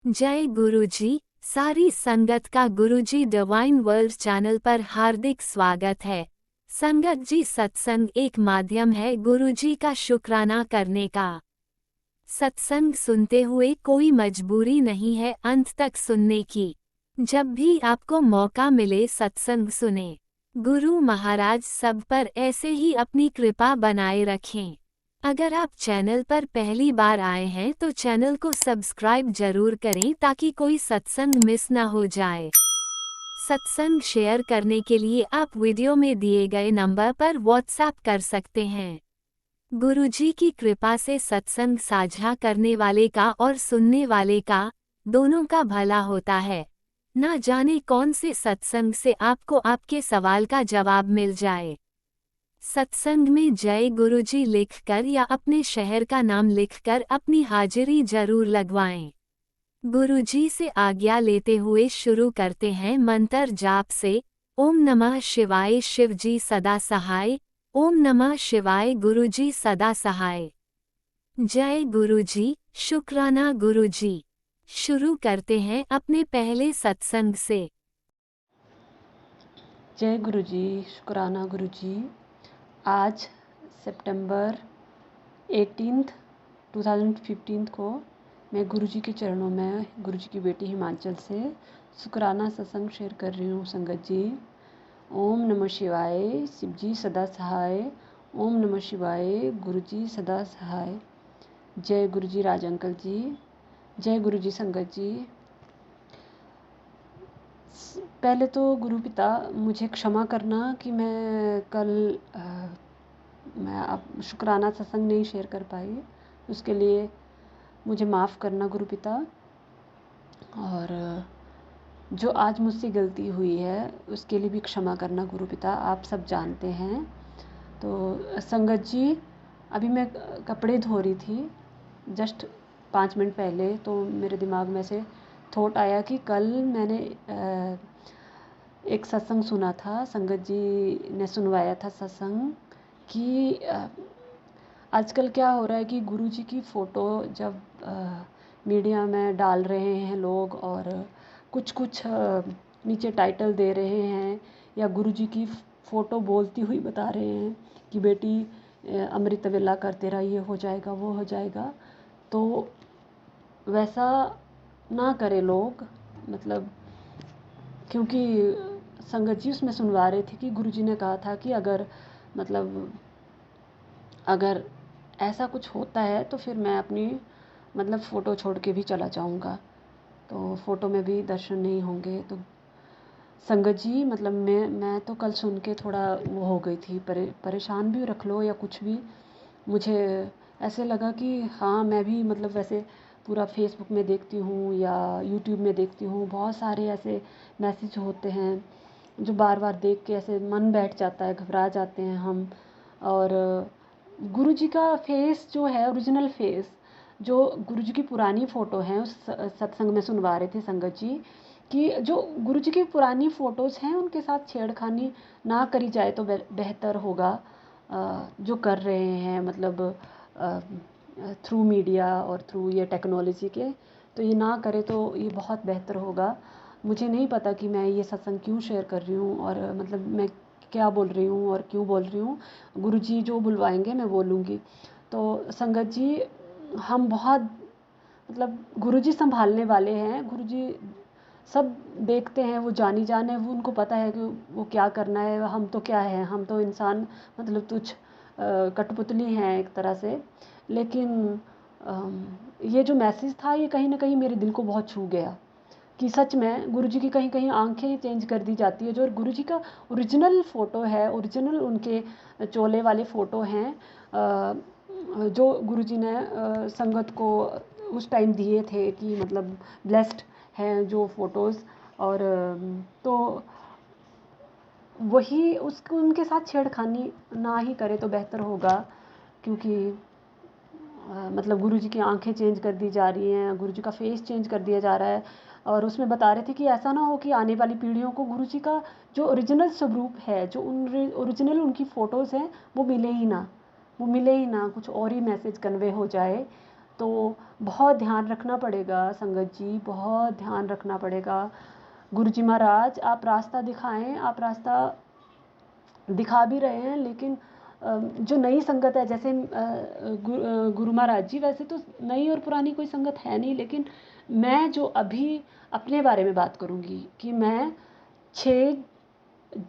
जय गुरुजी। सारी संगत का गुरुजी डिवाइन वर्ल्ड चैनल पर हार्दिक स्वागत है। संगत जी, सत्संग एक माध्यम है गुरुजी का शुक्राना करने का। सत्संग सुनते हुए कोई मजबूरी नहीं है अंत तक सुनने की। जब भी आपको मौका मिले सत्संग सुने। गुरु महाराज सब पर ऐसे ही अपनी कृपा बनाए रखें। अगर आप चैनल पर पहली बार आए हैं तो चैनल को सब्सक्राइब जरूर करें ताकि कोई सत्संग मिस ना हो जाए। सत्संग शेयर करने के लिए आप वीडियो में दिए गए नंबर पर व्हाट्सएप कर सकते हैं। गुरुजी की कृपा से सत्संग साझा करने वाले का और सुनने वाले का दोनों का भला होता है। ना जाने कौन से सत्संग से आपको आपके सवाल का जवाब मिल जाए। सत्संग में जय गुरुजी लिखकर या अपने शहर का नाम लिखकर अपनी हाजिरी जरूर लगवाएं। गुरुजी से आज्ञा लेते हुए शुरू करते हैं मंत्र जाप से। ओम नमः शिवाय शिवजी सदा सहाय। ओम नमः शिवाय गुरुजी सदा सहाय। जय गुरुजी, शुक्राना गुरुजी। शुरू करते हैं अपने पहले सत्संग से। जय गुरुजी, शुक्राना गुरुजी। आज सितंबर 18 2015 को मैं गुरुजी के चरणों में गुरुजी की बेटी हिमाचल से शुक्राना सत्संग शेयर कर रही हूँ। संगत जी, ओम नमः शिवाय शिवजी सदा सहाय। ओम नमः शिवाय गुरुजी सदा सहाय। जय गुरुजी राज अंकल जी। जय गुरुजी संगत जी। पहले तो गुरु पिता मुझे क्षमा करना कि मैं कल मैं आप शुक्राना सत्संग नहीं शेयर कर पाई। उसके लिए मुझे माफ़ करना गुरु पिता। और जो आज मुझसे गलती हुई है उसके लिए भी क्षमा करना गुरु पिता, आप सब जानते हैं। तो संगत जी, अभी मैं कपड़े धो रही थी जस्ट 5 मिनट पहले, तो मेरे दिमाग में से थॉट आया कि कल मैंने एक सत्संग सुना था, संगत जी ने सुनवाया था सत्संग कि आजकल क्या हो रहा है कि गुरुजी की फ़ोटो जब मीडिया में डाल रहे हैं लोग और कुछ कुछ नीचे टाइटल दे रहे हैं या गुरुजी की फ़ोटो बोलती हुई बता रहे हैं कि बेटी अमृत वेला कर तेरा ये हो जाएगा वो हो जाएगा, तो वैसा ना करे लोग। मतलब क्योंकि संगत जी उसमें सुनवा रहे थे कि गुरुजी ने कहा था कि अगर ऐसा कुछ होता है तो फिर मैं अपनी फ़ोटो छोड़ के भी चला जाऊंगा, तो फ़ोटो में भी दर्शन नहीं होंगे। तो संगत जी, मैं तो कल सुन के थोड़ा वो हो गई थी, परेशान भी रख लो या कुछ भी। मुझे ऐसे लगा कि हाँ, मैं भी वैसे पूरा फेसबुक में देखती हूँ या यूट्यूब में देखती हूँ, बहुत सारे ऐसे मैसेज होते हैं जो बार बार देख के ऐसे मन बैठ जाता है, घबरा जाते हैं हम। और गुरुजी का फेस जो है, ओरिजिनल फेस जो गुरुजी की पुरानी फ़ोटो है, उस सत्संग में सुनवा रहे थे संगत जी कि जो गुरुजी की पुरानी फ़ोटोज़ हैं उनके साथ छेड़खानी ना करी जाए तो बेहतर होगा। जो कर रहे हैं थ्रू मीडिया और थ्रू ये टेक्नोलॉजी के, तो ये ना करे तो ये बहुत बेहतर होगा। मुझे नहीं पता कि मैं ये सत्संग क्यों शेयर कर रही हूँ और मैं क्या बोल रही हूँ और क्यों बोल रही हूँ। गुरुजी जो बुलवाएंगे मैं बोलूँगी। तो संगत जी, हम बहुत गुरुजी संभालने वाले हैं। गुरुजी सब देखते हैं, वो जानी जान है, वो उनको पता है कि वो क्या करना है। हम तो क्या है, हम तो इंसान तुच्छ कठपुतली हैं एक तरह से। लेकिन ये जो मैसेज था ये कहीं ना कहीं मेरे दिल को बहुत छू गया कि सच में गुरुजी की कहीं कहीं आंखें चेंज कर दी जाती है। जो गुरुजी का ओरिजिनल फ़ोटो है, ओरिजिनल उनके चोले वाले फ़ोटो हैं जो गुरुजी ने संगत को उस टाइम दिए थे कि ब्लेस्ड हैं जो फ़ोटोज़। और तो वही उसको उनके साथ छेड़खानी ना ही करे तो बेहतर होगा। क्योंकि गुरुजी की आंखें चेंज कर दी जा रही हैं, गुरुजी का फेस चेंज कर दिया जा रहा है। और उसमें बता रहे थे कि ऐसा ना हो कि आने वाली पीढ़ियों को गुरुजी का जो ओरिजिनल स्वरूप है, जो ओरिजिनल उनकी फ़ोटोज़ हैं, वो मिले ही ना, कुछ और ही मैसेज कन्वे हो जाए। तो बहुत ध्यान रखना पड़ेगा संगत जी, बहुत ध्यान रखना पड़ेगा। गुरुजी महाराज आप रास्ता दिखाएं, आप रास्ता दिखा भी रहे हैं, लेकिन जो नई संगत है, जैसे गुरु महाराज जी, वैसे तो नई और पुरानी कोई संगत है नहीं, लेकिन मैं जो अभी अपने बारे में बात करूँगी कि मैं 6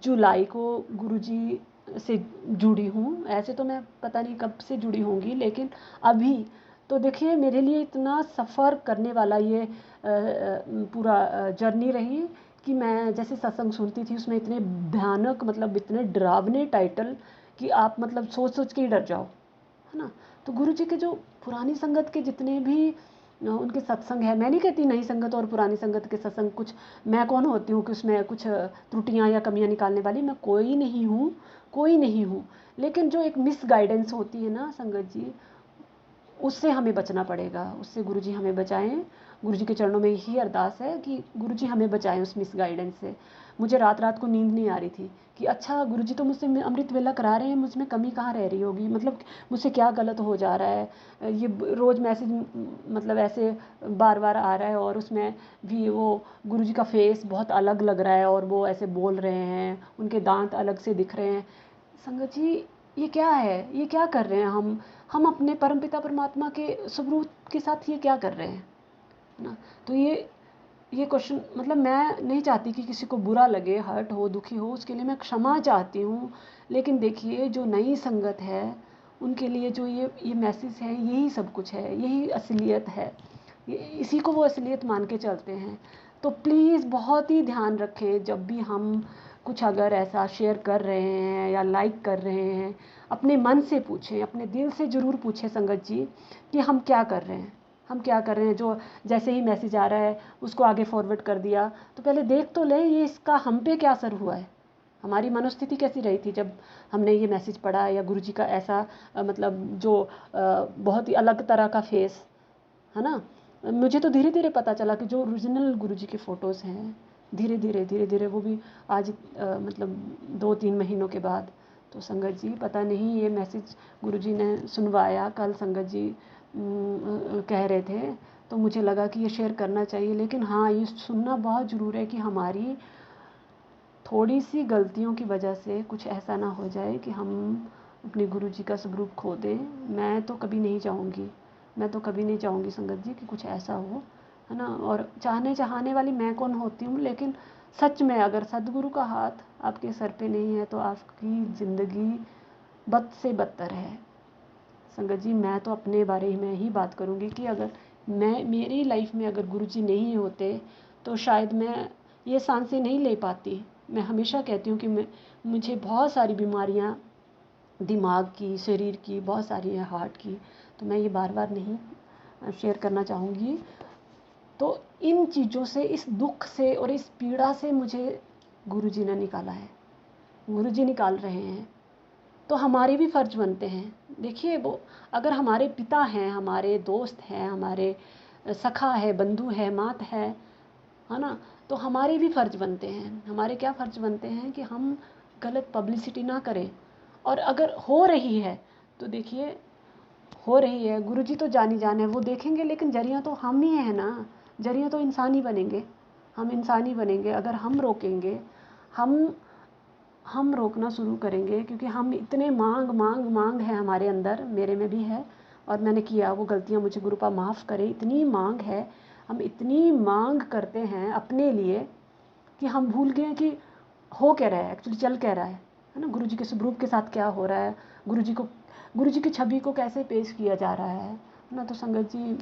जुलाई को गुरुजी से जुड़ी हूँ। ऐसे तो मैं पता नहीं कब से जुड़ी होंगी, लेकिन अभी तो देखिए मेरे लिए इतना सफ़र करने वाला ये पूरा जर्नी रही कि मैं जैसे सत्संग सुनती थी उसमें इतने भयानक, मतलब इतने डरावने टाइटल कि आप मतलब सोच सोच के ही डर जाओ, है ना। तो गुरु जी के जो पुरानी संगत के जितने भी उनके सत्संग है, मैं नहीं कहती नई संगत और पुरानी संगत के सत्संग कुछ, मैं कौन होती हूँ कि उसमें कुछ त्रुटियाँ या कमियाँ निकालने वाली, मैं कोई नहीं हूँ, कोई नहीं हूँ। लेकिन जो एक मिस गाइडेंस होती है ना संगत जी, उससे हमें बचना पड़ेगा, उससे गुरुजी हमें बचाएं। गुरुजी के चरणों में यही अरदास है कि गुरुजी हमें बचाएं उस मिस गाइडेंस से। मुझे रात रात को नींद नहीं आ रही थी कि अच्छा गुरुजी तो मुझसे अमृत वेला करा रहे हैं, मुझ में कमी कहाँ रह रही होगी, मतलब मुझसे क्या गलत हो जा रहा है। ये रोज़ मैसेज मतलब ऐसे बार बार आ रहा है और उसमें भी वो गुरुजी का फेस बहुत अलग लग रहा है और वो ऐसे बोल रहे हैं, उनके दांत अलग से दिख रहे हैं। संगत जी ये क्या है, ये क्या कर रहे हैं हम अपने परमपिता परमात्मा के स्वरूप के साथ ये क्या कर रहे हैं, है ना। तो ये क्वेश्चन, मतलब मैं नहीं चाहती कि किसी को बुरा लगे, हर्ट हो, दुखी हो, उसके लिए मैं क्षमा चाहती हूँ। लेकिन देखिए जो नई संगत है उनके लिए जो ये मैसेज है, यही सब कुछ है, यही असलियत है, इसी को वो असलियत मान के चलते हैं। तो प्लीज़ बहुत ही ध्यान रखें जब भी हम कुछ अगर ऐसा शेयर कर रहे हैं या लाइक कर रहे हैं, अपने मन से पूछें, अपने दिल से ज़रूर पूछें संगत जी कि हम क्या कर रहे हैं, हम क्या कर रहे हैं। जो जैसे ही मैसेज आ रहा है उसको आगे फॉरवर्ड कर दिया, तो पहले देख तो लें ये इसका हम पे क्या असर हुआ है, हमारी मनोस्थिति कैसी रही थी जब हमने ये मैसेज पढ़ा, या गुरुजी का ऐसा मतलब जो बहुत ही अलग तरह का फेस, है ना। मुझे तो धीरे धीरे पता चला कि जो ओरिजिनल गुरुजी के फ़ोटोज़ हैं, धीरे धीरे वो भी आज मतलब 2-3 महीनों के बाद। तो संगत जी पता नहीं ये मैसेज गुरुजी ने सुनवाया, कल संगत जी कह रहे थे, तो मुझे लगा कि ये शेयर करना चाहिए। लेकिन हाँ, ये सुनना बहुत ज़रूरी है कि हमारी थोड़ी सी गलतियों की वजह से कुछ ऐसा ना हो जाए कि हम अपने गुरुजी का स्वरूप खो दें। मैं तो कभी नहीं चाहूँगी, मैं तो कभी नहीं चाहूँगी संगत जी कि कुछ ऐसा हो, है ना। और चाहने वाली मैं कौन होती हूँ, लेकिन सच में अगर सदगुरु का हाथ आपके सर पे नहीं है तो आपकी ज़िंदगी बद से बदतर है। संगत जी मैं तो अपने बारे में ही बात करूँगी कि अगर मेरी लाइफ में अगर गुरुजी नहीं होते तो शायद मैं ये सांसें नहीं ले पाती। मैं हमेशा कहती हूँ कि मुझे बहुत सारी बीमारियाँ दिमाग की, शरीर की बहुत सारी हैं, हार्ट की, तो मैं ये बार बार नहीं शेयर करना चाहूँगी। तो इन चीज़ों से, इस दुख से और इस पीड़ा से मुझे गुरुजी ने निकाला है, गुरुजी निकाल रहे हैं। तो हमारे भी फ़र्ज बनते हैं। देखिए वो अगर हमारे पिता हैं, हमारे दोस्त हैं, हमारे सखा है, बंधु है, मात है ना, तो हमारे भी फ़र्ज बनते हैं। हमारे क्या फ़र्ज बनते हैं कि हम गलत पब्लिसिटी ना करें। और अगर हो रही है तो देखिए हो रही है, गुरुजी तो जानी जान है, वो देखेंगे, लेकिन जरिया तो हम ही हैं ना, जरिया तो इंसान ही बनेंगे, हम इंसान ही बनेंगे अगर हम रोकेंगे। हम रोकना शुरू करेंगे क्योंकि हम इतने मांग है हमारे अंदर, मेरे में भी है और मैंने किया वो गलतियाँ, मुझे गुरुपा माफ़ करे। इतनी मांग है, हम इतनी मांग करते हैं अपने लिए कि हम भूल गए कि हो क्या रहा है, एक्चुअली चल क्या रहा है ना। गुरुजी के स्वरूप के साथ क्या हो रहा है, गुरुजी की छवि को कैसे पेश किया जा रहा है ना। तो संगत जी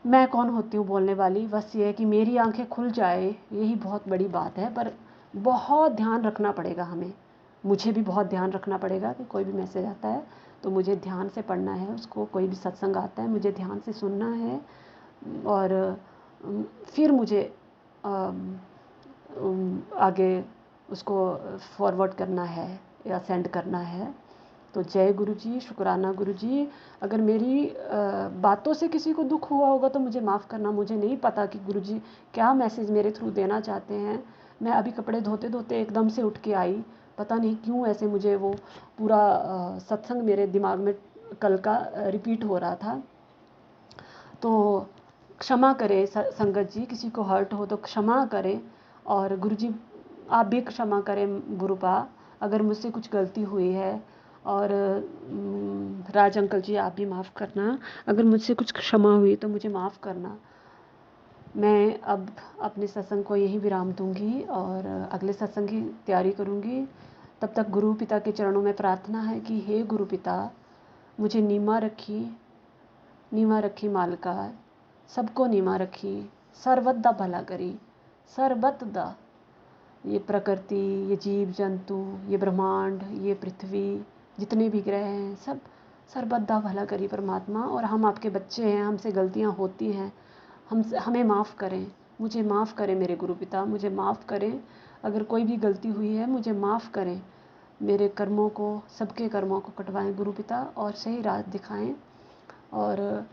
मैं कौन होती हूँ बोलने वाली, बस ये है कि मेरी आंखें खुल जाए, यही बहुत बड़ी बात है। पर बहुत ध्यान रखना पड़ेगा हमें, मुझे भी बहुत ध्यान रखना पड़ेगा कि कोई भी मैसेज आता है तो मुझे ध्यान से पढ़ना है उसको, कोई भी सत्संग आता है मुझे ध्यान से सुनना है और फिर मुझे आगे उसको फॉरवर्ड करना है या सेंड करना है। तो जय गुरुजी, शुक्राना गुरुजी। अगर मेरी बातों से किसी को दुख हुआ होगा तो मुझे माफ़ करना, मुझे नहीं पता कि गुरुजी क्या मैसेज मेरे थ्रू देना चाहते हैं। मैं अभी कपड़े धोते धोते एकदम से उठ के आई, पता नहीं क्यों ऐसे मुझे वो पूरा सत्संग मेरे दिमाग में कल का रिपीट हो रहा था। तो क्षमा करें संगत जी, किसी को हर्ट हो तो क्षमा करें। और गुरुजी आप भी क्षमा करें गुरुपा, अगर मुझसे कुछ गलती हुई है। और राज अंकल जी आप भी माफ़ करना, अगर मुझसे कुछ क्षमा हुई तो मुझे माफ़ करना। मैं अब अपने सत्संग को यहीं विराम दूंगी और अगले सत्संग की तैयारी करूंगी। तब तक गुरु पिता के चरणों में प्रार्थना है कि हे गुरु पिता, मुझे नीमा रखी मालका, सबको नीमा रखी, सर्वदा भला करी, सर्वदा। ये प्रकृति, ये जीव जंतु, ये ब्रह्मांड, ये पृथ्वी, जितने भी ग्रह हैं, सब सर्वदा भला करी परमात्मा। और हम आपके बच्चे हैं, हमसे गलतियाँ होती हैं, हमें माफ़ करें, मुझे माफ़ करें मेरे गुरु पिता, मुझे माफ़ करें। अगर कोई भी गलती हुई है मुझे माफ़ करें। मेरे कर्मों को, सबके कर्मों को कटवाएं गुरु पिता और सही राह दिखाएं। और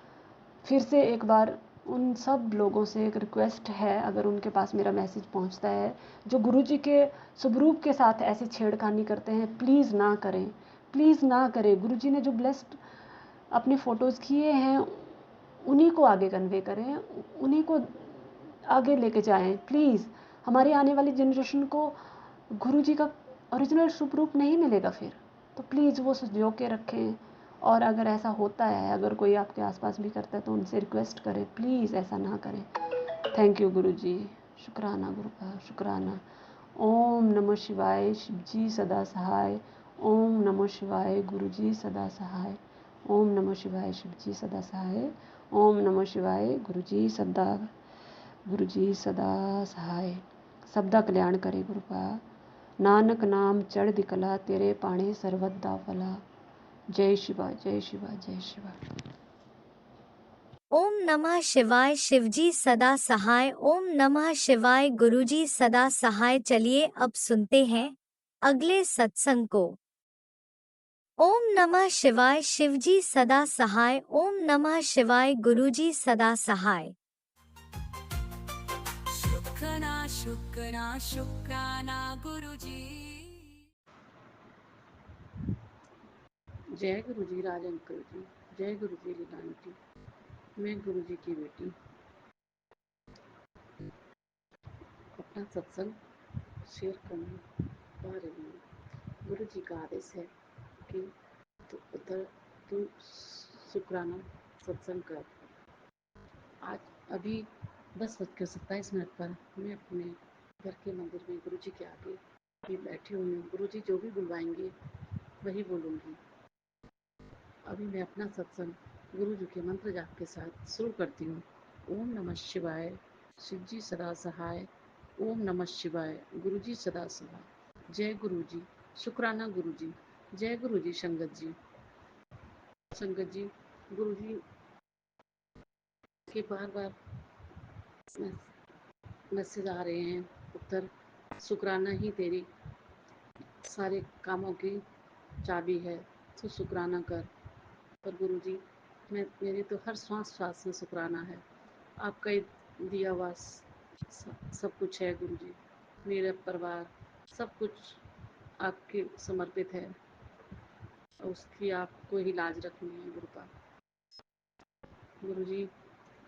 फिर से एक बार उन सब लोगों से एक रिक्वेस्ट है, अगर उनके पास मेरा मैसेज पहुंचता है, जो गुरुजी के स्वरूप के साथ ऐसी छेड़खानी करते हैं, प्लीज़ ना करें, प्लीज़ ना करें। गुरुजी ने जो ब्लेस्ड अपने फ़ोटोज़ किए हैं उन्हीं को आगे कन्वे करें, उन्हीं को आगे लेके जाएं प्लीज़। हमारी आने वाली जनरेशन को गुरुजी का ओरिजिनल स्वरूप नहीं मिलेगा फिर, तो प्लीज़ वो संजो के रखें। और अगर ऐसा होता है, अगर कोई आपके आसपास भी करता है तो उनसे रिक्वेस्ट करें, प्लीज़ ऐसा ना करें। थैंक यू गुरुजी, शुक्राना गुरु का, शुक्राना। ओम नमः शिवाय, शिवजी सदा सहाय। ओम नमः शिवाय, गुरुजी सदा सहाय। ओम नमः शिवाय, शिवजी सदा सहाय। ओम नमः शिवाय, गुरुजी सदा सहाय। सबदा कल्याण करे गुरुपा, नानक नाम चढ़ कला, तेरे पाणे सर्वदा फला। जय शिवा, जय शिवा, जय शिवा। ओम नमः शिवाय, शिवजी सदा सहाय। ओम नमः शिवाय, गुरुजी सदा सहाय। चलिए अब सुनते हैं अगले सत्संग को। ओम नमः शिवाय, शिवजी सदा सहाय। ओम नमः शिवाय, गुरुजी सदा सहाय। शुक्राना गुरुजी। जय गुरु जी राज अंकल जी, जय गुरु जी लीला आंटी। मैं गुरु जी की बेटी, अपना सत्संग शेयर करने पा रही हूँ। गुरु जी का आदेश है कि तू शुक्राना सत्संग कर। आज अभी 10:27 पर मैं अपने घर के मंदिर में गुरु जी के आगे भी बैठी हुई हूँ। गुरु जी जो भी बुलवाएंगे वही बोलूँगी। अभी मैं अपना सत्संग गुरु जी के मंत्र जाप के साथ शुरू करती हूँ। ओम नमः शिवाय, शिव जी सदा सहाय। ओम नमः शिवाय, गुरु जी सदा सहाय। जय गुरु जी, शुक्राना गुरु जी। जय गुरु जी संगत जी। संगत जी, गुरु जी के बार बार मैसेज आ रहे हैं, उत्तर शुक्राना ही तेरी सारे कामों की चाबी है, तो शुक्राना कर। पर गुरु जी, मेरी तो हर श्वास में शुक्राना है। आपका ही दिया हुआ सब कुछ है गुरु जी। मेरा परिवार सब कुछ आपके समर्पित है, और उसकी आपको ही लाज रखनी है गुरुपा। गुरु जी,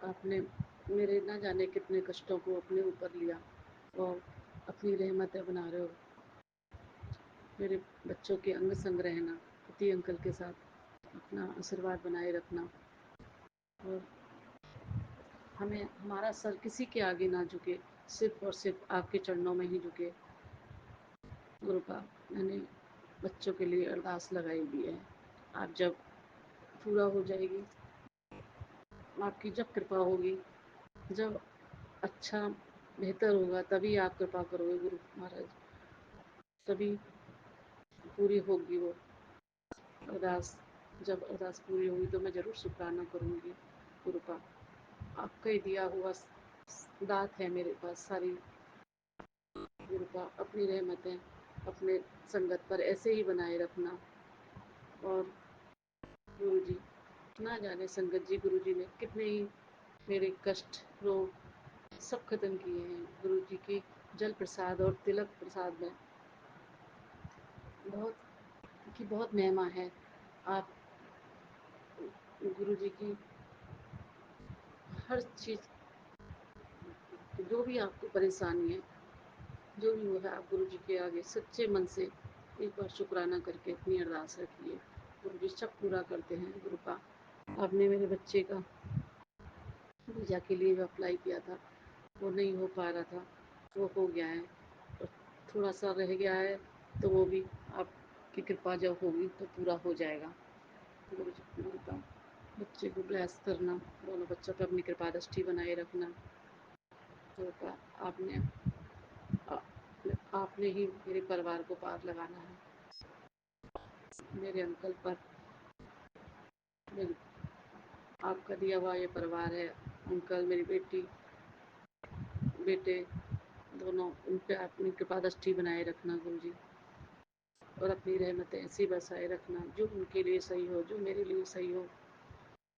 आपने मेरे ना जाने कितने कष्टों को अपने ऊपर लिया और अपनी रहमतें बना रहे हो। मेरे बच्चों के अंग संग रहना, पति अंकल के साथ अपना आशीर्वाद बनाए रखना, और हमें हमारा सर किसी के आगे ना झुके, सिर्फ और सिर्फ आपके चरणों में ही झुके। गुरुपा, मैंने बच्चों के लिए अरदास लगाई हुई है। आप जब पूरा हो जाएगी, आपकी जब कृपा होगी, जब अच्छा बेहतर होगा, तभी आप कृपा करोगे गुरु महाराज, तभी पूरी होगी वो अरदास। जब अरदास पूरी होगी तो मैं ज़रूर शुक्राना करूँगी गुरुपा। आपका ही दिया हुआ दात है मेरे पास सारी गुरुपा। अपनी रहमतें अपने संगत पर ऐसे ही बनाए रखना। और गुरु जी, ना जाने संगत जी, गुरु जी ने कितने ही मेरे कष्ट रोग सब खत्म किए हैं। गुरु जी की जल प्रसाद और तिलक प्रसाद में बहुत महिमा है। आप गुरु जी की हर चीज़ जो भी आपको परेशानी है, जो भी हो है, आप गुरु जी के आगे सच्चे मन से एक बार शुक्राना करके अपनी अरदास रखिए। गुरु जी सब पूरा करते हैं। गुरु का आपने मेरे बच्चे का वीज़ा के लिए जो अप्लाई किया था वो नहीं हो पा रहा था, वो हो गया है, और थोड़ा सा रह गया है, तो वो भी आपकी कृपा जब होगी तो पूरा हो जाएगा। गुरु जी गुरु का बच्चे को ब्लेस करना, दोनों बच्चों पर अपनी कृपा दृष्टि बनाए रखना। गुरु का आपने आपने ही मेरे परिवार को पार लगाना है। मेरे अंकल पर मेरी आपका दिया हुआ ये परिवार है, अंकल, मेरी बेटी, बेटे दोनों, उन पे अपनी कृपा दृष्टि बनाए रखना गुरु जी, और अपनी रहमतें ऐसी बरसाए रखना, जो उनके लिए सही हो, जो मेरे लिए सही हो,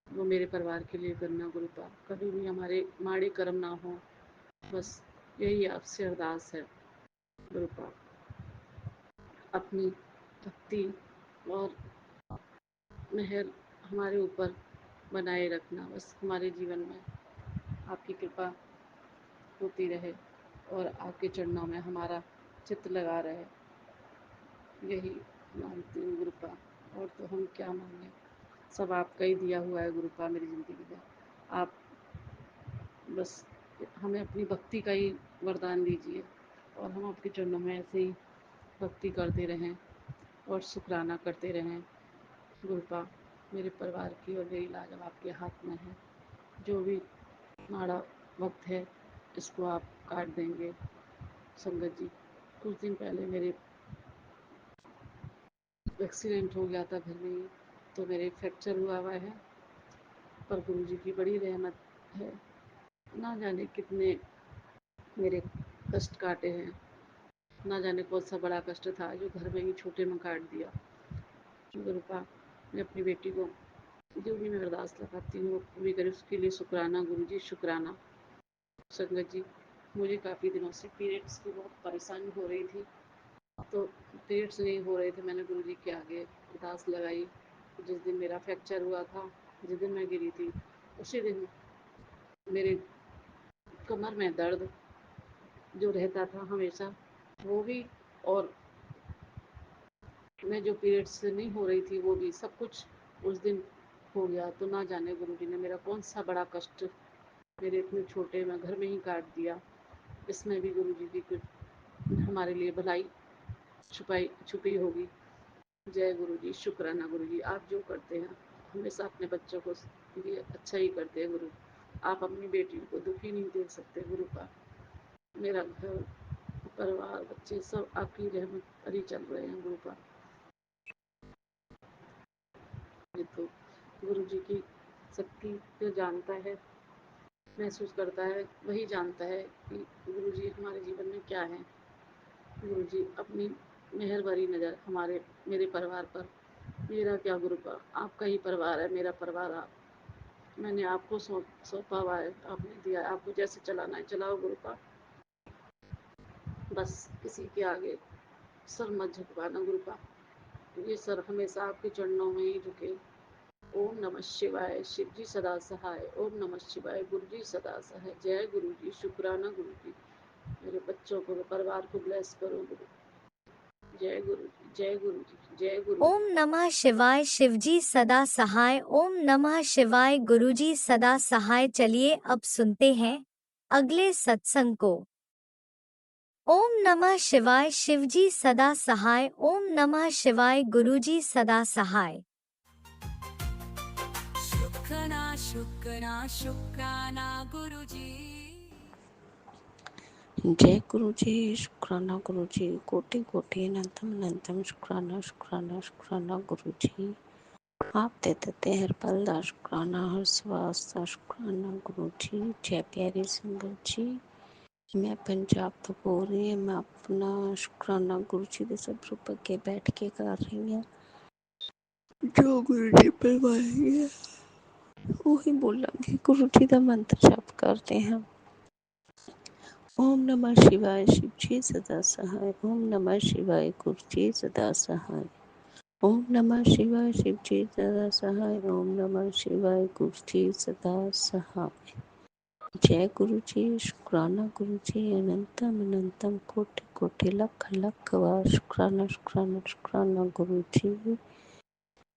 वो मेरे परिवार के लिए करना। गुरु पाक कभी भी हमारे माड़े कर्म ना हो, बस यही आपसे अरदास है। गुरु पाक अपनी भक्ति और मेहर हमारे ऊपर बनाए रखना, बस हमारे जीवन में आपकी कृपा होती रहे और आपके चरणों में हमारा चित्त लगा रहे, यही मांगती हूँ गुरु पाक। और तो हम क्या मांगे, सब आपका ही दिया हुआ है गुरु पाक मेरी ज़िंदगी में। आप बस हमें अपनी भक्ति का ही वरदान दीजिए, और हम आपके चरणों में ऐसे ही भक्ति करते रहें और शुक्राना करते रहें। गुरु पाक मेरे परिवार की और मेरी लाज अब आपके हाथ में है। जो भी माड़ा वक्त है इसको आप काट देंगे। संगत जी, कुछ दिन पहले मेरे एक्सीडेंट हो गया था घर में ही, तो मेरे फ्रैक्चर हुआ है, पर गुरु जी की बड़ी रहमत है। ना जाने कितने मेरे कष्ट काटे हैं, ना जाने कौन सा बड़ा कष्ट था जो घर में ही छोटे में काट दिया। गुरु पाक मैं अपनी बेटी को जो भी मैं अरदास लगाती हूँ वो पूरी करे, उसके लिए शुक्राना गुरु जी, शुक्राना। संगत जी, मुझे काफ़ी दिनों से पीरियड्स की बहुत परेशानी हो रही थी, तो पीरियड्स नहीं हो रहे थे। मैंने गुरु जी के आगे अरदास लगाई। जिस दिन मेरा फ्रैक्चर हुआ था, जिस दिन मैं गिरी थी, उसी दिन मेरे कमर में दर्द जो रहता था हमेशा, वो भी, और मैं जो पीरियड्स नहीं हो रही थी वो भी, सब कुछ उस दिन हो गया। तो ना जाने गुरु जी ने मेरा कौन सा बड़ा कष्ट मेरे इतने छोटे में घर में ही काट दिया। इसमें भी गुरु जी की हमारे लिए भलाई छुपाई छुपी होगी। जय गुरु जी, शुक्राना गुरु जी, आप जो करते हैं हमेशा अपने बच्चों को लिए अच्छा ही करते हैं गुरु। आप अपनी बेटी को दुखी नहीं देख सकते गुरु का। मेरा घर परिवार बच्चे सब आपकी रहमत पर ही चल रहे हैं गुरु का। ये तो गुरु जी की शक्ति जो जानता है, महसूस करता है, वही जानता है कि गुरु जी हमारे जीवन में क्या है। गुरु जी अपनी मेहर भरी नज़र हमारे मेरे परिवार पर, मेरा क्या गुरु पर, आपका ही परिवार है मेरा परिवार। आप, मैंने आपको सौंपा हुआ है, आपने दिया है, आपको जैसे चलाना है चलाओ गुरु का। बस किसी के आगे सर मत झुकवाना गुरु का, ये सर हमेशा आपके चरणों में ही झुके। ओम नमः शिवाय, शिव जी सदा सहाय। ओम नमः शिवाय, गुरु जी सदा सहाय। जय गुरु जी, शुक्राना गुरु जी, मेरे बच्चों को परिवार को ब्लेस करो गुरु। जय गुरु जी, जय गुरु जी, जय गुरु ओम जी। नमः शिवाय, शिवजी सदा सहाय। ओम नमः शिवाय, गुरुजी सदा सहाय। चलिए अब सुनते हैं अगले सत्संग को। ओम नमः शिवाय, शिवजी सदा सहाय। ओम नमः शिवाय, गुरुजी सदा सहाय। शुक्राना शुक्राना शुक्राना गुरुजी। जय गुरु जी, शुक्राना गुरु जी, कोटि कोटि अनंतम अनंतम शुक्राना शुक्राना शुक्राना गुरु जी। आप दे देते हर पल दा शुक्राना, हर श्वास दा शुक्राना गुरु जी। जय प्यारी संगत जी, मैं पंजाब तो बोल रही हूँ। मैं अपना शुक्राना गुरु जी के सब रूप अगे बैठ के कर रही हूँ। जो गुरु जी परवाएंगे वही बोलेंगे। गुरु जी का मंत्र जाप करते हैं। ओम नमः शिवाय, शिव जी सदा सहाय। ओम नमः शिवाय, गुरु जी सदा सहाय। ओम नमः शिवाय, शिव जी सदा सहाय। ओम नमः शिवाय, गुरु जी सदा सहाय। जय गुरु जी, शुक्राना गुरु जी, अनंतम अनंतम कोटि कोटि लख लख बार शुक्राना शुक्राना शुक्राना गुरु जी।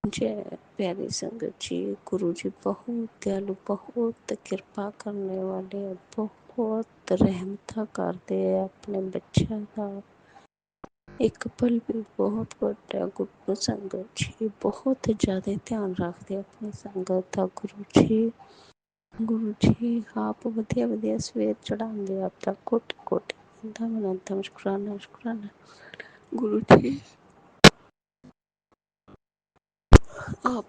जय प्यारी संगत जी, गुरु जी बहुत दयालु, बहुत कृपा करने वाले, बहुत रहमता करते हैं अपने बच्चों का। एक पल भी बहुत बड़ा गुरु संगत जी बहुत ज्यादा ध्यान रखते अपनी संगत का। गुरु जी आप वधिया वधिया सवेर चढ़ाते आपका कोटि कोटि अनंतम अनंतम शुक्राना शुक्राना गुरु जी। आप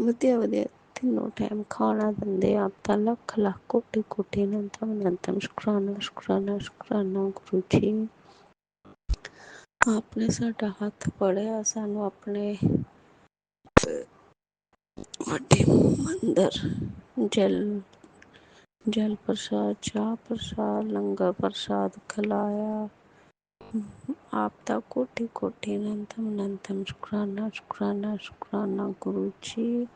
वधिया वधिया तीनों टाइम खाना देंगे आपका लख लख कोटि कोटि अनंतम अनंतम शुक्राना शुक्राना शुक्राना गुरु जी। आपने साडा हाथ फड़िया, सानू अपने वड्डे मंदिर जल प्रसाद, चाह प्रसाद, लंगर प्रसाद खिलाया। आपका कोटि कोटि अनंतम अनंतम शुक्राना शुक्राना शुक्राना गुरु जी।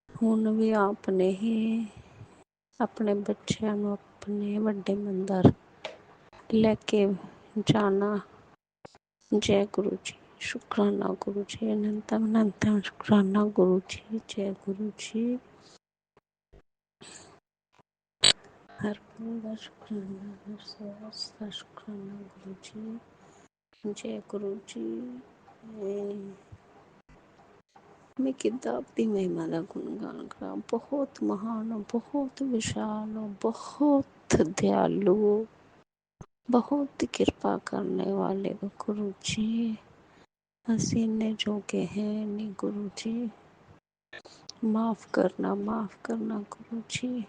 हुण भी आपने ही अपने बच्चों को अपने वड्डे मंदिर लेके जाना। जय गुरु जी, शुक्राना गुरु जी, अनंतम अनंतम शुक्राना गुरु जी। जय गुरु जी, हर पल का शुक्राना, हर सांस का शुक्राना गुरु जी। जय गुरु जी। मैं किताब की महिमा का गुणगान करा। बहुत महान, बहुत विशाल, बहुत दयालु, बहुत कृपा करने वाले गुरु जी। हसीने जोगे हैं नहीं गुरु जी, माफ करना गुरु जी।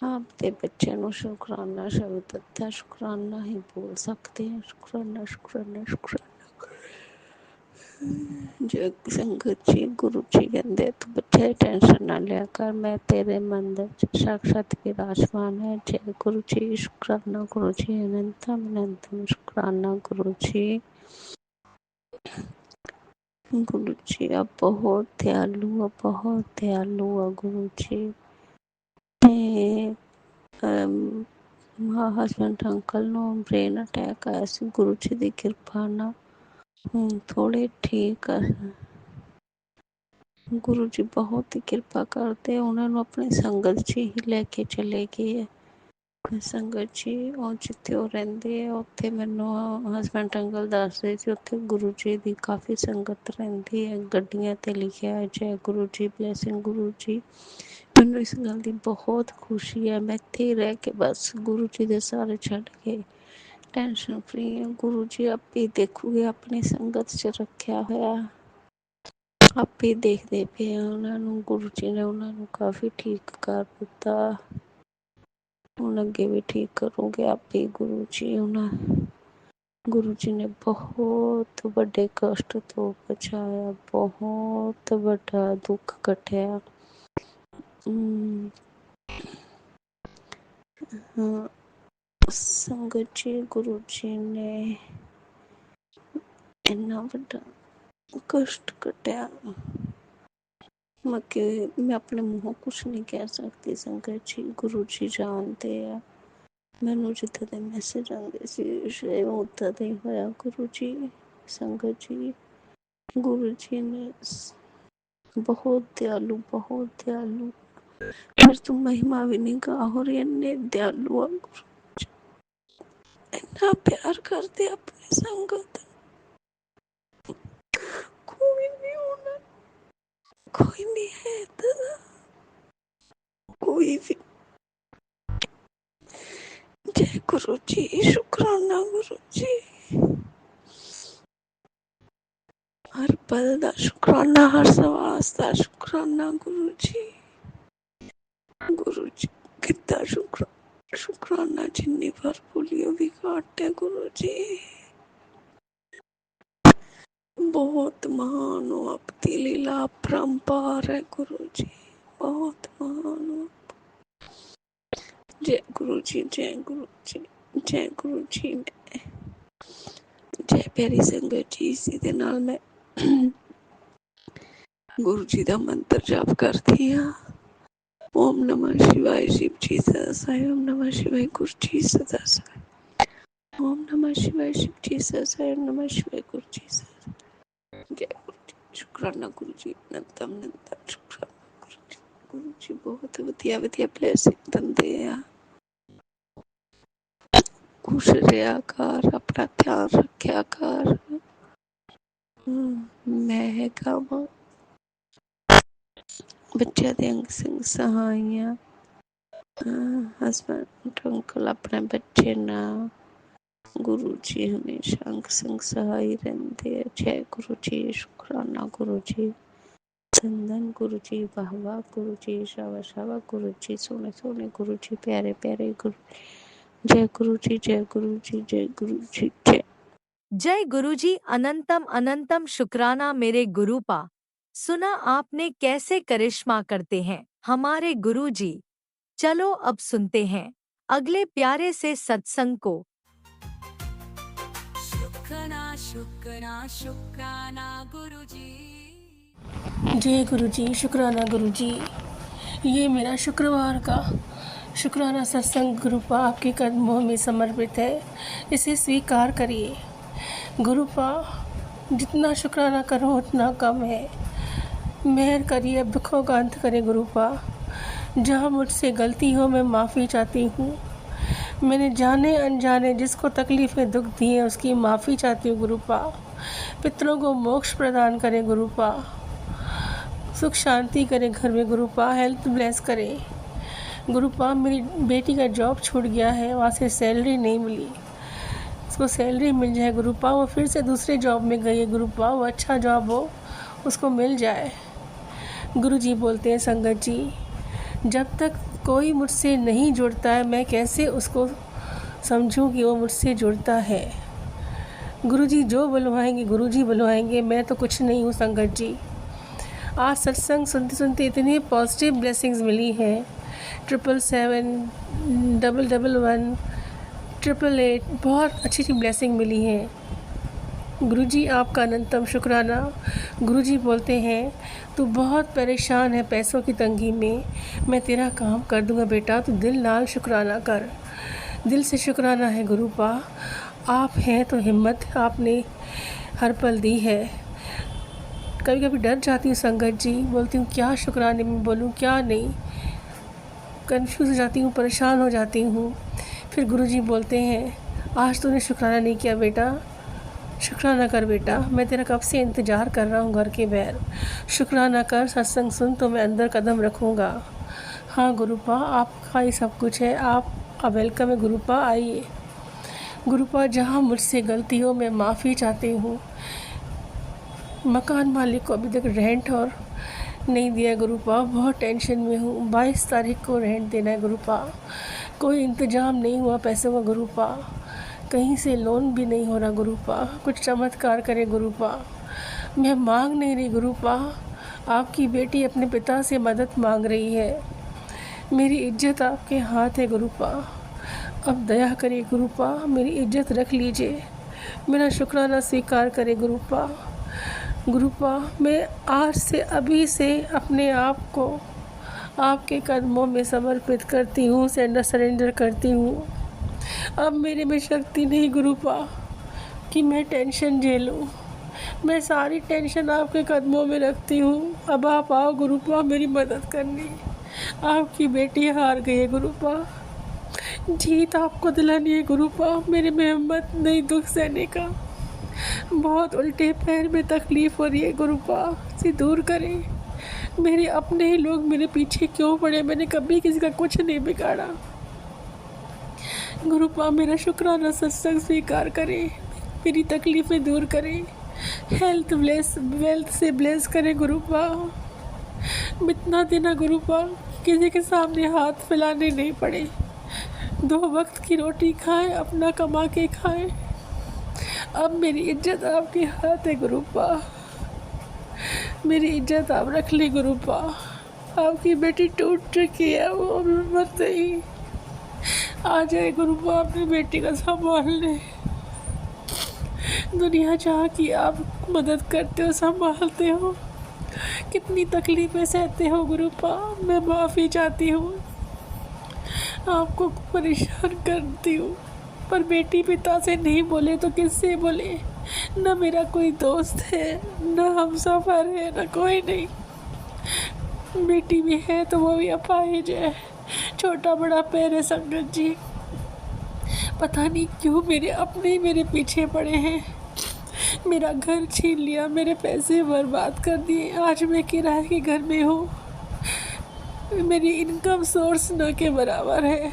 आपके बच्चे नु शुक्राना शब्द था, शुक्राना ही बोल सकते हैं। शुक्राना शुक्राना शुक्राना। जय संगत जी, गुरु जी कहते तू बच्चे टेंशन ना लिया कर, मैं तेरे मंदिर साक्षात विराजमान है। जय गुरु जी, शुक्राना गुरु जी, अनंतम अनंतम शुक्राना गुरु जी। गुरु जी आप बहुत दयालु हो, बहुत दयालु हो गुरु जी। हसबैंड अंकल नो ब्रेन अटैक आया सी, गुरु जी की कृपा ना थोड़े ठीक है। गुरु जी बहुत ही कृपा करते, उन्होंने अपनी संगत जी ही लेके चले गए। संगत जी और जिथे वो रहंदे उत्थे मैनू हसबैंड अंकल दस रहे थे, उत्थे गुरु जी की काफ़ी संगत रहिंदी है। गड्डियां ते लिखिया है जय गुरु जी, ब्लैसिंग गुरु जी। मैनू इस गल की बहुत खुशी है, मैं इत्थे ही रह के बस गुरु जी के सारे छड्ड के टेंशन फ्री है। गुरु जी आप ही देखोगे, अपनी संगत च रखा होया, आप ही देखते पे उन्होंने। गुरु जी ने उन्होंने काफ़ी ठीक कर दिता, ਹੁਣ ਅੱਗੇ भी ठीक करोगे आप ही गुरु जी। गुरु जी ने बहुत बड़े कष्ट तो बचाया, बहुत बड़ा दुख कटिया। संगत जी गुरु जी ने इन्ना बड़ा कष्ट कटिया, मैं अपने मुँहों कुछ नहीं कह सकती। संगत जी गुरु जी जानते हैं, मैनू जिदा दे मैसेज आते सी उदा दे होया गुरु जी। संगत जी गुरु जी ने बहुत दयालु, बहुत दयालु, फिर तुम महिमा भी नहीं गा हो रही, इन्ने दयालु आ गुरु जी, इन्ना प्यार करते अपनी संगत। कोई नहीं होना, कोई नहीं है इतना, कोई भी। जय गुरु जी, शुक्राना गुरु जी, हर पल का शुक्राना, हर सांस का शुक्राना गुरु जी। गुरु जी कितना शुक्राना जिन्नी बार बोलियो भी घाट है गुरु जी। बहुत महान हो आपकी लीला, अपरंपार है गुरु जी, बहुत महान हो। जय गुरु जी, जय गुरु जी, जय गुरु जी। जय प्यारी संगत जी, इसी दे नाल मैं गुरु जी का मंत्र जाप करती हाँ। ओम नमः शिवाय शिव जी सदा साई। ओम नमः शिवाय गुरु जी सदा साई। ओम नमः शिवाय शिव जी सदा साई। ओम नमः शिवाय गुरु जी सदा साई। जय गुरु जी। शुक्राना गुरु जी, नंतम नंतम शुक्राना गुरु जी बहुत वधिया वधिया ब्लेसिंग दिंदे आ। खुश रहा कर, अपना ध्यान रखा कर। मैं गावां बच्चों के अंग संग सहाइयां। हस्बैंड अंकल अपने बच्चे ना गुरु जी हमेशा अंग संग सहाय रहंदे। जय गुरु जी। शुक्राना गुरु जी, धन गुरु जी, वाह वाह गुरु जी, शाबाश शाबाश गुरु जी, सोने सोने गुरु जी, प्यारे प्यारे गुरु। जय गुरु जी, जय गुरु जी, जय गुरु जी, जय। जय गुरुजी, अनंतम अनंतम शुक्राना मेरे गुरुपा। सुना आपने कैसे करिश्मा करते हैं हमारे गुरुजी। चलो अब सुनते हैं अगले प्यारे से सत्संग को। शुक्राना शुक्राना शुक्राना गुरुजी। जय गुरु जी। शुक्राना गुरु जी। ये मेरा शुक्रवार का शुक्राना सत्संग गुरुपा आपके कदमों में समर्पित है, इसे स्वीकार करिए। गुरुपा जितना शुक्राना करो उतना कम है। मेहर करिए, अब दुखों का अंत करें गुरुपा। जहाँ मुझसे गलती हो मैं माफ़ी चाहती हूँ। मैंने जाने अनजाने जिसको तकलीफ़ें दुख दिए उसकी माफ़ी चाहती हूँ गुरुपा। पितरों को मोक्ष प्रदान करें गुरुपा। सुख शांति करें घर में गुरुपा। हेल्थ ब्लेस करें गुरुपा। मेरी बेटी का जॉब छूट गया है, वहाँ से सैलरी नहीं मिली, उसको सैलरी मिल जाए गुरुपा। वो फिर से दूसरे जॉब में गई है गुरुपा, वो अच्छा जॉब हो उसको मिल जाए। गुरुजी बोलते हैं संगत जी, जब तक कोई मुझसे नहीं जुड़ता है मैं कैसे उसको समझूं कि वो मुझसे जुड़ता है। गुरुजी जो बुलवाएंगे गुरुजी बुलवाएंगे, मैं तो कुछ नहीं हूँ संगत जी। आज सत्संग सुनते सुनते इतनी पॉजिटिव ब्लेसिंग्स मिली हैं। 777 111 888 बहुत अच्छी अच्छी ब्लेसिंग मिली है। गुरुजी आपका अनंतम शुक्राना। गुरुजी बोलते हैं तू बहुत परेशान है पैसों की तंगी में, मैं तेरा काम कर दूंगा बेटा, तू दिल नाल शुक्राना कर। दिल से शुक्राना है गुरुपा। आप हैं तो हिम्मत आपने हर पल दी है। कभी कभी डर जाती हूँ संगत जी, बोलती हूँ क्या शुक्राने में बोलूँ क्या नहीं, कन्फ्यूज़ हो जाती हूँ, परेशान हो जाती हूँ। फिर गुरुजी बोलते हैं आज तूने शुक्राना नहीं किया बेटा, शुक्राना कर बेटा, मैं तेरा कब से इंतज़ार कर रहा हूँ घर के बाहर। शुक्राना कर, सत्संग सुन तो मैं अंदर कदम रखूँगा। हाँ गुरुपा आपका ही सब कुछ है, आपका वेलकम है गुरुपा, आइए। गुरुपा जहाँ मुझसे गलती हो मैं माफ़ी चाहती हूँ। मकान मालिक को अभी तक रेंट और नहीं दिया गुरुपा, बहुत टेंशन में हूँ। 22 तारीख को रेंट देना है गुरुपा, कोई इंतज़ाम नहीं हुआ पैसों का गुरुपा, कहीं से लोन भी नहीं हो रहा गुरुपा, कुछ चमत्कार करे गुरुपा। मैं मांग नहीं रही गुरुपा, आपकी बेटी अपने पिता से मदद मांग रही है। मेरी इज्जत आपके हाथ है गुरुपा, अब दया करिए गुरुपा, मेरी इज्जत रख लीजिए, मेरा शुक्राना स्वीकार करे गुरुपा। गुरुपा मैं आज से अभी से अपने आप को आपके कदमों में समर्पित करती हूँ, सरेंडर करती हूँ। अब मेरे में शक्ति नहीं गुरुपा कि मैं टेंशन झेलूँ, मैं सारी टेंशन आपके कदमों में रखती हूँ। अब आप आओ गुरुपा मेरी मदद करनी, आपकी बेटी हार गई है गुरुपा, जीत आपको दिलानी है गुरुपा। मेरे में हिम्मत नहीं दुख सहने का, बहुत उल्टे पैर में तकलीफ़ हो रही है गुरुपा, इसे दूर करें। मेरे अपने ही लोग मेरे पीछे क्यों पड़े, मैंने कभी किसी का कुछ नहीं बिगाड़ा। गुरुपा मेरा शुक्राना सत्संग स्वीकार करें, मेरी तकलीफ़ें दूर करें, हेल्थ वेल्थ से ब्लेस करें गुरुपा। इतना देना गुरुपा किसी के सामने हाथ फैलाने नहीं पड़े, 2 वक्त की रोटी खाएं, अपना कमा के खाएं। अब मेरी इज्जत आपके हाथ है गुरुपा, मेरी इज्जत आप रख ली गुरुपा। आपकी बेटी टूट चुकी है, वो अभी मत नहीं, आ जाए गुरुपा अपनी बेटी का संभालने। दुनिया चाह कि आप मदद करते हो, संभालते हो, कितनी तकलीफ़ें सहते हो गुरुपा, मैं माफ़ी चाहती हूँ, आपको परेशान करती हूँ, पर बेटी पिता से नहीं बोले तो किससे बोले। न मेरा कोई दोस्त है, न हमसफ़र है, न कोई नहीं। बेटी भी है तो वो भी अपाहिज है, छोटा बड़ा पैर है। संगत जी, पता नहीं क्यों मेरे अपने ही मेरे पीछे पड़े हैं। मेरा घर छीन लिया, मेरे पैसे बर्बाद कर दिए। आज मैं किराए के घर में हूँ, मेरी इनकम सोर्स न के बराबर है।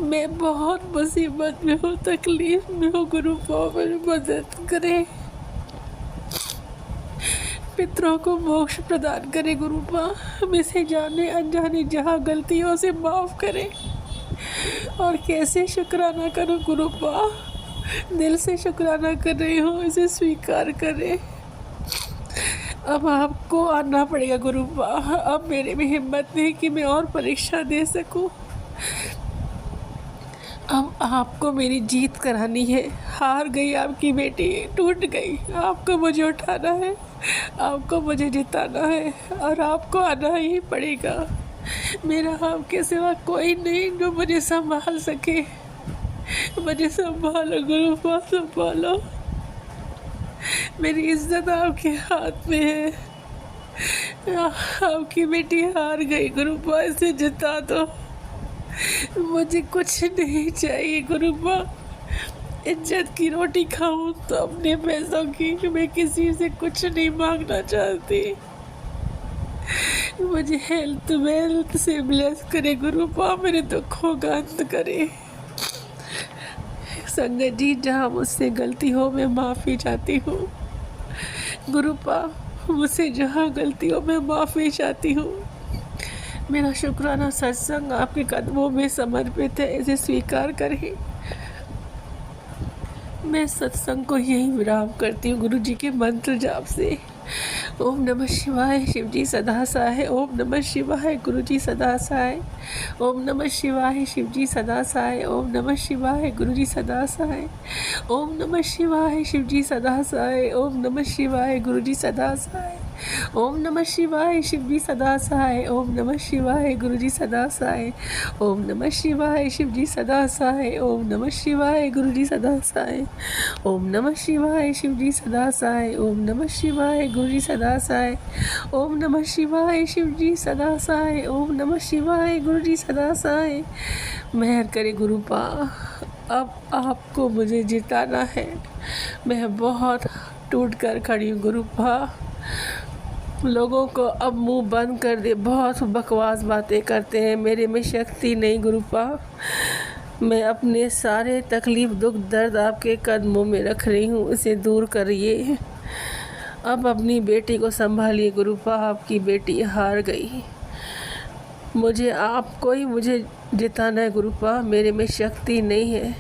मैं बहुत मुसीबत में हूँ, तकलीफ में हूँ। गुरुपा मेरी मदद करें, पितरों को मोक्ष प्रदान करे गुरुपा। हमें से जाने अनजाने जहाँ गलतियों से माफ़ करें। और कैसे शुक्राना करूँ गुरुपा, दिल से शुक्राना कर रही हूँ, इसे स्वीकार करें। अब आपको आना पड़ेगा गुरुपा, अब मेरे में हिम्मत नहीं कि मैं और परीक्षा दे सकूं। अब आपको मेरी जीत करानी है। हार गई आपकी बेटी, टूट गई। आपको मुझे उठाना है, आपको मुझे जिताना है, और आपको आना ही पड़ेगा। मेरा आपके सिवा कोई नहीं जो मुझे संभाल सके। मुझे संभालो गुरुपा, संभालो। मेरी इज्जत आपके हाथ में है। आपकी बेटी हार गई गुरुपा, इसे जिता दो। मुझे कुछ नहीं चाहिए गुरुपा, इज्जत की रोटी खाऊं तो अपने पैसों की। मैं किसी से कुछ नहीं मांगना चाहती। मुझे हेल्थ वेल्थ से ब्लेस करे गुरुपा, मेरे दुखों का अंत करे। संगत जी, जहाँ मुझसे गलती हो मैं माफ़ी चाहती हूँ गुरुपा, मुझसे जहाँ गलती हो मैं माफ़ी चाहती हूँ। मेरा शुक्राना सत्संग आपके कदमों में समर्पित है, इसे स्वीकार करें। मैं सत्संग को यही विराम करती हूँ गुरु जी के मंत्र जाप से। ओम नमः शिवाय, शिव जी सदा सहाय। ओम नमः शिवाय, गुरु जी सदा सहाय। ओम नमः शिवाय, शिव जी सदा सहाय। ओम नमः शिवाय, गुरु जी सदा सहाय। ओम नमः शिवाय, शिव जी सदा सहाय। ओम नमः शिवाय, गुरु जी सदा सहाय। ओम नमः शिवाय, शिव जी सदा सहाय। ओम नमः शिवाय, गुरु जी सदा सहाय। ओम नमः शिवाय, शिव जी सदा सहाय। ओम नमः शिवाय, गुरु जी सदा सहाय। ओम नमः शिवाय, शिव जी सदा सहाय। ओम नमः शिवाय, गुरु जी सदा सहाय। ओम नमः शिवाय, शिव जी सदा सहाय। ओम नमः शिवाय, गुरु जी सदा सहाय। मेहर करे गुरुपा, अब आपको मुझे जिताना है। मैं बहुत टूट कर खड़ी हूँ गुरुपा। लोगों को अब मुंह बंद कर दे, बहुत बकवास बातें करते हैं, मेरे में शक्ति नहीं गुरुपा। मैं अपने सारे तकलीफ़ दुख दर्द आपके कदमों में रख रही हूँ, इसे दूर करिए। अब अपनी बेटी को संभालिए गुरुपा, आपकी बेटी हार गई। मुझे आपको ही मुझे जिताना है गुरुपा। मेरे में शक्ति नहीं है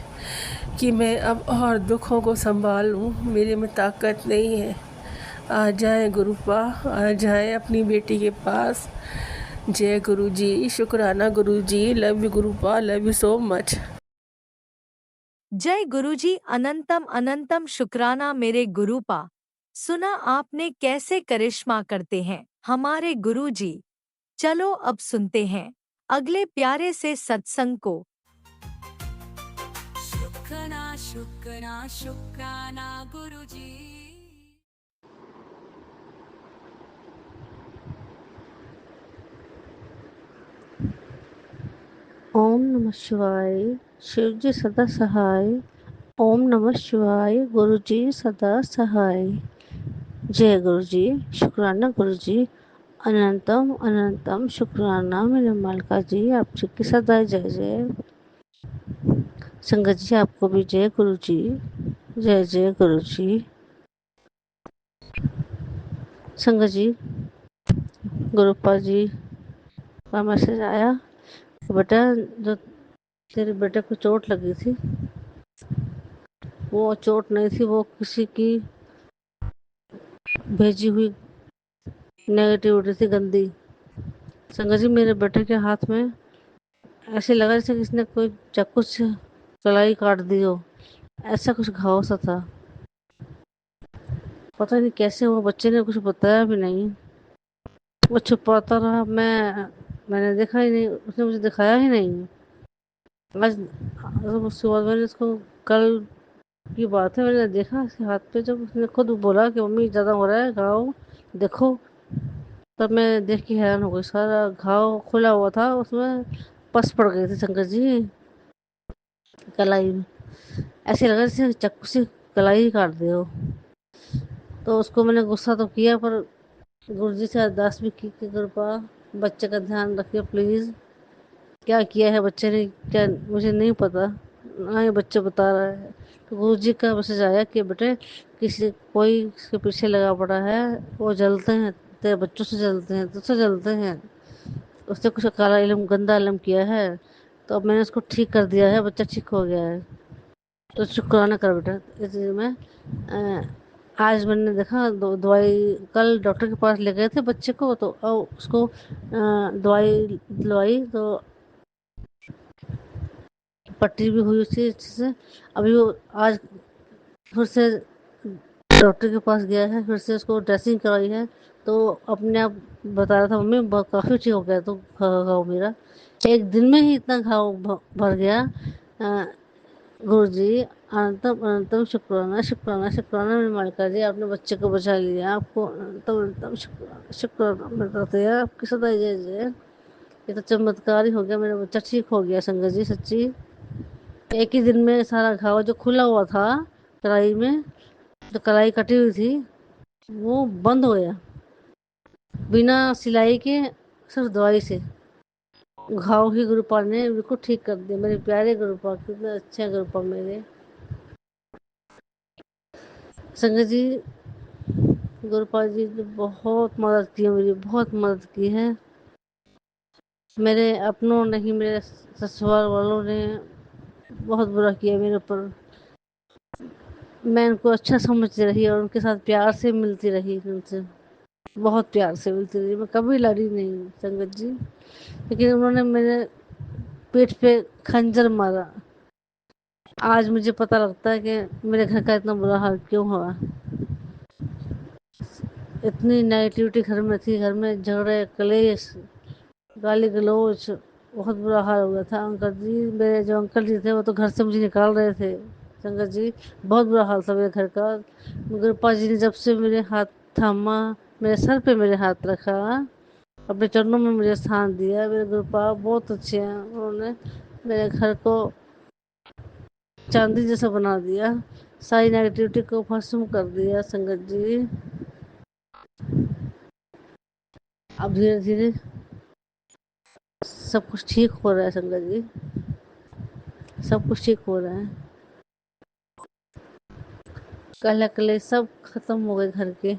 कि मैं अब और दुखों को संभालूं, मेरे में ताकत नहीं है। आ जाए गुरुपा, आ जाए अपनी बेटी के पास। जय गुरु जी, शुक्राना Guru ji, love you Gurupa, love you so much. जय गुरुजी, अनंतम अनंतम शुक्राना मेरे गुरुपा। सुना आपने कैसे करिश्मा करते हैं हमारे गुरुजी। चलो अब सुनते हैं अगले प्यारे से सत्संग को। शुक्राना शुक्राना शुक्राना गुरुजी। ओम नमः शिवाय, शिव जी सदा सहाय। ओम नमः शिवाय, गुरु जी सदा सहाय। जय गुरु जी, शुक्राना गुरु जी, अनंतम अनंतम शुक्राना मेरे मालका जी, आप जी की सदा जय जय। संगत जी, आपको भी जय गुरु जी, जय जय गुरु जी। संगत जी, गुरुपा जी का मैसेज आया, बेटा जो तेरे बेटे को चोट लगी थी वो चोट नहीं थी, वो किसी की भेजी हुई नेगेटिविटी थी, गंदी। संगत जी, मेरे बेटे के हाथ में ऐसे लगा जैसे किसने कोई चाकू से कलाई काट दी हो, ऐसा कुछ घाव सा था। पता नहीं कैसे हुआ, बच्चे ने कुछ बताया भी नहीं। वो छुपाता रहा, मैंने देखा ही नहीं, उसने मुझे दिखाया ही नहीं। आज सुबह मैंने उसको, कल की बात है, मैंने देखा उसके हाथ पे, जब उसने खुद बोला कि मम्मी ज़्यादा हो रहा है घाव, देखो, तब मैं देख के हैरान हो गई। सारा घाव खुला हुआ था, उसमें पस पड़ गई थी शंकर जी कलाई में। ऐसे लगा जैसे चाकू से कलाई ही काट दे हो। तो उसको मैंने गुस्सा तो किया, पर गुरुजी से अरदास भी की कि कृपा बच्चे का ध्यान रखिए प्लीज़। क्या किया है बच्चे ने, क्या, मुझे नहीं पता, ना ही बच्चा बता रहा है। तो गुरुजी का मैसेज आया कि बेटे, किसी कोई इसके पीछे लगा पड़ा है, वो जलते हैं, तेरे बच्चों से जलते हैं, तुझसे जलते हैं, उसने कुछ काला इलम, गंदा इलम किया है। तो अब मैंने उसको ठीक कर दिया है, बच्चा ठीक हो गया है। तो शुक्राना कर बेटा। इसलिए मैं आज मैंने देखा, दवाई कल डॉक्टर के पास ले गए थे बच्चे को, तो उसको दवाई दिलवाई, तो पट्टी भी हुई उसकी अच्छे से। अभी वो आज फिर से डॉक्टर के पास गया है, फिर से उसको ड्रेसिंग कराई है। तो अपने आप बता रहा था, मम्मी काफ़ी ठीक हो गया, तो घाव मेरा एक दिन में ही इतना घाव भर गया। गुरु जी, अनंतम अनंतम शुक्राना शुक्राना शुक्राना मेरे मालिका जी, आपने बच्चे को बचा लिया, आपको अनंतम अनंतम शुक्राना शुक्राना बताते हैं, आपकी सदा जय जय। ये तो चमत्कार ही हो गया, मेरा बच्चा ठीक हो गया संगत जी, सच्ची। एक ही दिन में सारा घाव जो खुला हुआ था कलाई में, जो कलाई कटी हुई थी, वो बंद हो गया बिना सिलाई के, सिर्फ दवाई से। घाव ही गुरुपा ने बिल्कुल ठीक कर दिया। मेरे प्यारे गुरुपा, कितने अच्छे हैं गुरुपा मेरे। संगत जी, गुरुपाल जी ने बहुत मदद की है, मेरी बहुत मदद की है। मेरे अपनों ने ही, मेरे ससुराल वालों ने बहुत बुरा किया मेरे ऊपर। मैं उनको अच्छा समझती रही और उनके साथ प्यार से मिलती रही, उनसे बहुत प्यार से मिलती रही। मैं कभी लड़ी नहीं संगत जी, लेकिन उन्होंने मेरे पीठ पे खंजर मारा। आज मुझे पता लगता है कि मेरे घर का इतना बुरा हाल क्यों हुआ। इतनी नेगेटिविटी घर में थी, घर में झगड़े कलेश, गाली गलौज, बहुत बुरा हाल हो गया था। अंकल जी, मेरे जो अंकल जी थे, वो तो घर से मुझे निकाल रहे थे संगत जी। बहुत बुरा हाल था मेरे घर का। मगर पापा जी ने जब से मेरे हाथ थामा, मेरे सर पे मेरे हाथ रखा, अपने चरणों में मुझे स्थान दिया, मेरे गुरुपा बहुत अच्छे हैं। उन्होंने मेरे घर को चांदी जैसा बना दिया, सारी नेगेटिविटी को भस्म कर दिया संगत जी। अब धीरे धीरे सब कुछ ठीक हो रहा है संगत जी, सब कुछ ठीक हो रहा है। कल कले सब खत्म हो गए घर के।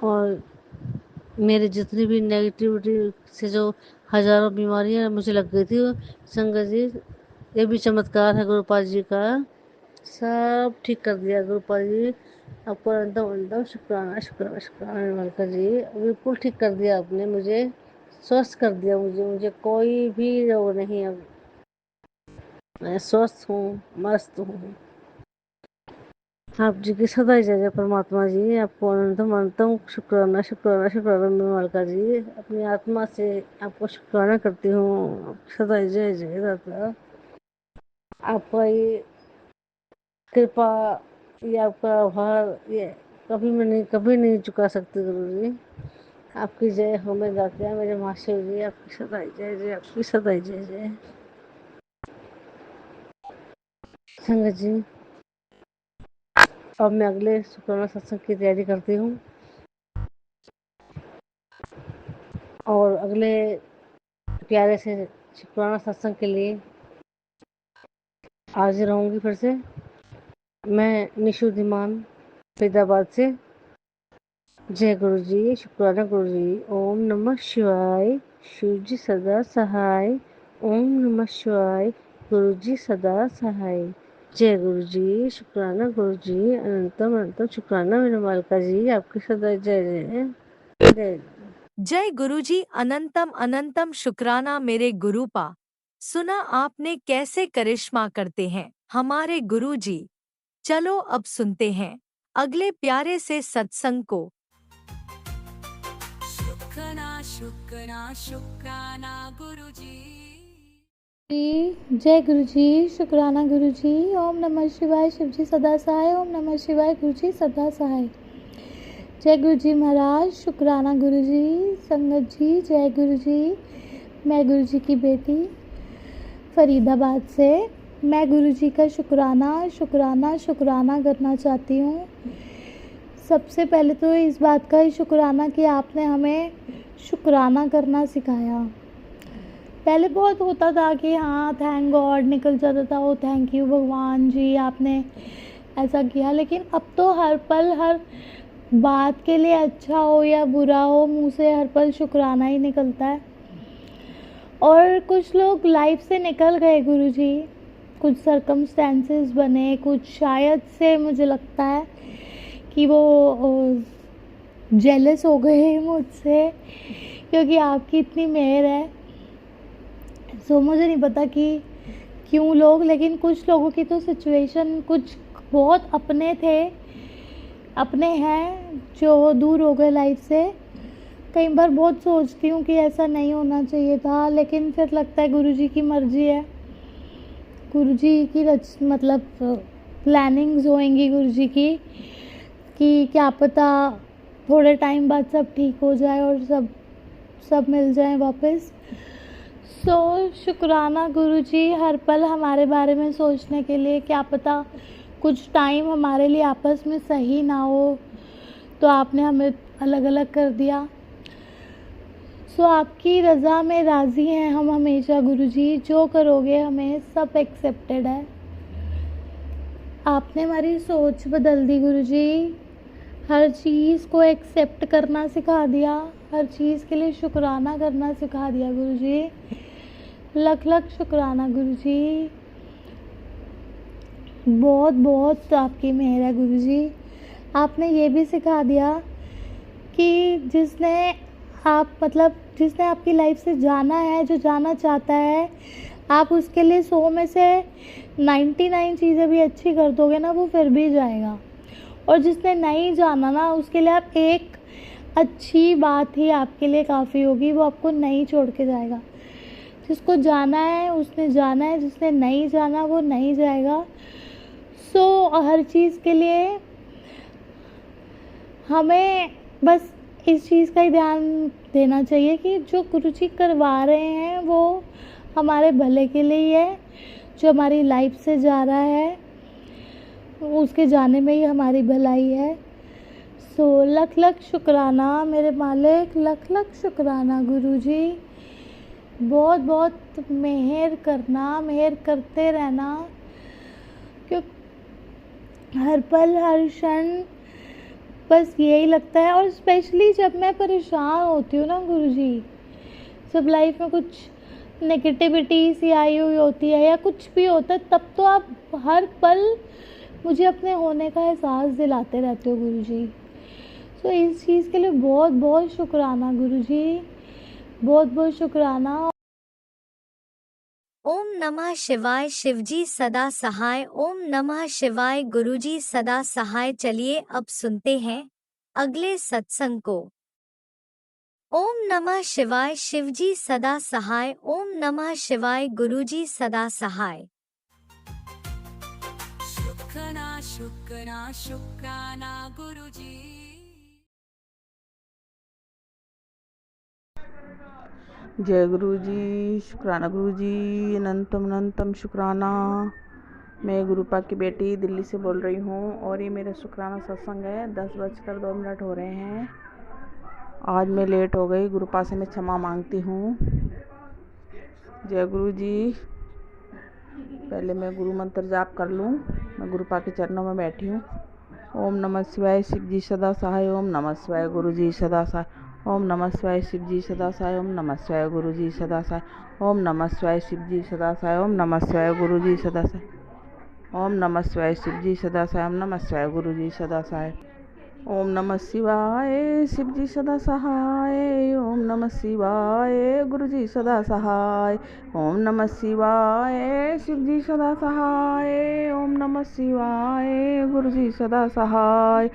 और मेरे जितनी भी नेगेटिविटी से जो हजारों बीमारियां मुझे लग गई थी, संगत जी, ये भी चमत्कार है गुरुपाल जी का। सब ठीक कर दिया गुरुपाल जी, आपको एकदम एकदम शुक्राना शुक्राना शुक्राना मलका जी, बिल्कुल ठीक कर दिया आपने मुझे, स्वस्थ कर दिया मुझे कोई भी रोग नहीं। अब मैं स्वस्थ हूँ, मस्त हूँ। आप जी की सदा जय जय परमात्मा जी, आपको अनंतम अनंतम शुक्राना शुक्राना शुक्राना मैं मालका जी, अपनी आत्मा से आपको शुक्राना करती हूँ। सदा जय जय दाता। आपका ये कृपा, ये आपका आभार, ये कभी नहीं चुका सकती गुरु जी। आपकी जय हो, मैं गाते हैं मेरे मास्टर जी, आपकी सदा जय जय, आपकी सदा जय जय। संगत जी, अब मैं अगले शुक्राना सत्संग की तैयारी करती हूँ, और अगले प्यारे से शुक्राना सत्संग के लिए हाजिर रहूँगी फिर से। मैं निशु धीमान, फरीदाबाद से। जय गुरु जी, शुक्राना गुरु जी। ओम नमः शिवाय, शिव जी सदा सहाय। ओम नमः शिवाय, गुरु जी सदा सहाय। जय गुरु जी, शुक्राना गुरु जी, अनंतम अनंतम शुक्राना मेरे मालका जी, आपकी सदा जय जय जय। जय गुरुजी, अनंतम अनंतम शुक्राना मेरे गुरुपा। सुना आपने कैसे करिश्मा करते हैं हमारे गुरुजी। चलो अब सुनते हैं अगले प्यारे से सत्संग को। शुक्राना शुक्राना शुक्राना गुरुजी। जय गुरु जी, शुक्राना गुरु जी। ओम नमः शिवाय, शिव जी सदा सहाय। ओम नमः शिवाय, गुरु जी सदा सहाय। जय गुरु जी महाराज, शुक्राना गुरु जी। संगत जी जय गुरु जी। मैं गुरु जी की बेटी फरीदाबाद से, मैं गुरु जी का शुक्राना करना चाहती हूँ। सबसे पहले तो इस बात का ही शुक्राना कि आपने हमें शुक्राना करना सिखाया। पहले बहुत होता था कि हाँ थैंक गॉड निकल जाता था, ओ थैंक यू भगवान जी आपने ऐसा किया, लेकिन अब तो हर पल हर बात के लिए, अच्छा हो या बुरा हो, मुंह से हर पल शुक्राना ही निकलता है। और कुछ लोग लाइफ से निकल गए गुरु जी, कुछ सर्कमस्टेंसेस बने, कुछ शायद से मुझे लगता है कि वो जेलस हो गए मुझसे, क्योंकि आपकी इतनी मेहर है। सो मुझे नहीं पता कि क्यों लोग, लेकिन कुछ लोगों की तो सिचुएशन, कुछ बहुत अपने थे, अपने हैं जो दूर हो गए लाइफ से। कई बार बहुत सोचती हूँ कि ऐसा नहीं होना चाहिए था, लेकिन फिर लगता है गुरुजी की मर्जी है, गुरुजी की मतलब प्लानिंग्स होंगी गुरुजी की, कि क्या पता थोड़े टाइम बाद सब ठीक हो जाए और सब मिल जाए वापस। सो शुक्राना गुरुजी हर पल हमारे बारे में सोचने के लिए। क्या पता कुछ टाइम हमारे लिए आपस में सही ना हो, तो आपने हमें अलग अलग कर दिया। सो आपकी रज़ा में राज़ी हैं हम हमेशा गुरुजी, जो करोगे हमें सब एक्सेप्टेड है। आपने हमारी सोच बदल दी गुरुजी, हर चीज़ को एक्सेप्ट करना सिखा दिया, हर चीज़ के लिए शुक्राना करना सिखा दिया गुरुजी। लख लख शुक्राना गुरुजी, बहुत बहुत आपकी मेहर है गुरुजी। आपने ये भी सिखा दिया कि जिसने आपकी लाइफ से जाना है, जो जाना चाहता है, आप उसके लिए 100 में से 99 चीज़ें भी अच्छी कर दोगे ना, वो फिर भी जाएगा। और जिसने नहीं जाना ना, उसके लिए आप एक अच्छी बात ही आपके लिए काफ़ी होगी, वो आपको नहीं छोड़ के जाएगा। जिसको जाना है उसने जाना है, जिसने नहीं जाना वो नहीं जाएगा। सो हर चीज़ के लिए हमें बस इस चीज़ का ही ध्यान देना चाहिए कि जो गुरुजी करवा रहे हैं वो हमारे भले के लिए ही है। जो हमारी लाइफ से जा रहा है उसके जाने में ही हमारी भलाई है। सो लख लख शुक्राना मेरे मालिक, लख लख शुक्राना गुरुजी। बहुत बहुत मेहर करना, मेहर करते रहना, क्योंकि हर पल हर क्षण बस यही लगता है। और स्पेशली जब मैं परेशान होती हूँ ना गुरुजी, जब लाइफ में कुछ नेगेटिविटी सी आई हुई होती है या कुछ भी होता है, तब तो आप हर पल मुझे अपने होने का एहसास दिलाते रहते हो गुरुजी। सो इस चीज़ के लिए बहुत बहुत शुक्राना गुरुजी, बहुत बहुत शुक्राना। ओम नमः शिवाय, शिवजी सदा सहाय। ओम नमः शिवाय, गुरुजी सदा सहाय। चलिए अब सुनते हैं अगले सत्संग को। ओम नमः शिवाय, शिवजी सदा सहाय। ओम नमः शिवाय, गुरुजी सदा सहाय। शुक्राना शुक्राना शुक्राना गुरुजी। जय गुरु जी, शुक्राना गुरु जी, अनंतम अनंतम शुक्राना। मैं गुरुपा की बेटी दिल्ली से बोल रही हूँ और ये मेरा शुक्राना सत्संग है। 10:02 हो रहे हैं। आज मैं लेट हो गई, गुरुपा से मैं क्षमा मांगती हूँ। जय गुरु जी। पहले मैं गुरु मंत्र जाप कर लूँ। मैं गुरुपा के चरणों में बैठी हूँ। ओम नमः शिवाय, शिव जी सदा सहाय। ओम नमः शिवाय, गुरु जी सदा सहाय। ओम नमः शिवाय, शिव जी सदा सहाय। ओम नमः शिवाय, गुरु जी सदा सहाय। ओम नमः शिवाय, शिव जी सदा सहाय। ओम नमः शिवाय, गुरु जी सदा सहाय। ओम नमः शिवाय, शिव जी सदा सहाय। ओम नमः शिवाय, गुरु जी सदा सहाय। ओम नमः शिवाय शिव जी सदा सहाय। ओम नमः शिवाय गुरु जी सदा सहाय। ओम नमः शिवाय शिव जी सदा सहाय। ओम नमः शिवाय गुरु जी सदा सहाय।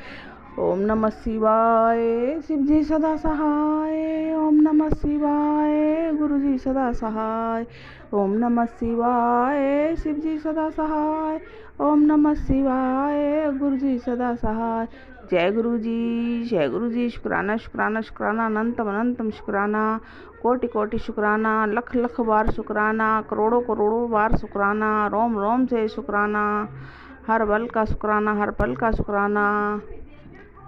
ओम नमः शिवाय शिव जी सदा सहाय। ओम नमः शिवाय गुरु जी सदा सहाय। ओम नमः शिवाय शिव जी सदा सहाय। ओम नमः शिवाय गुरु जी सदा सहाय। जय गुरु जी शुक्राना शुक्राना शुक्राना अनंतम अनंतम शुक्राना। कोटि कोटि शुक्राना, लख लख बार शुक्राना, करोड़ों करोड़ों बार शुक्राना, रोम रोम से शुक्राना, हर बल का शुक्राना, हर पल का शुक्राना।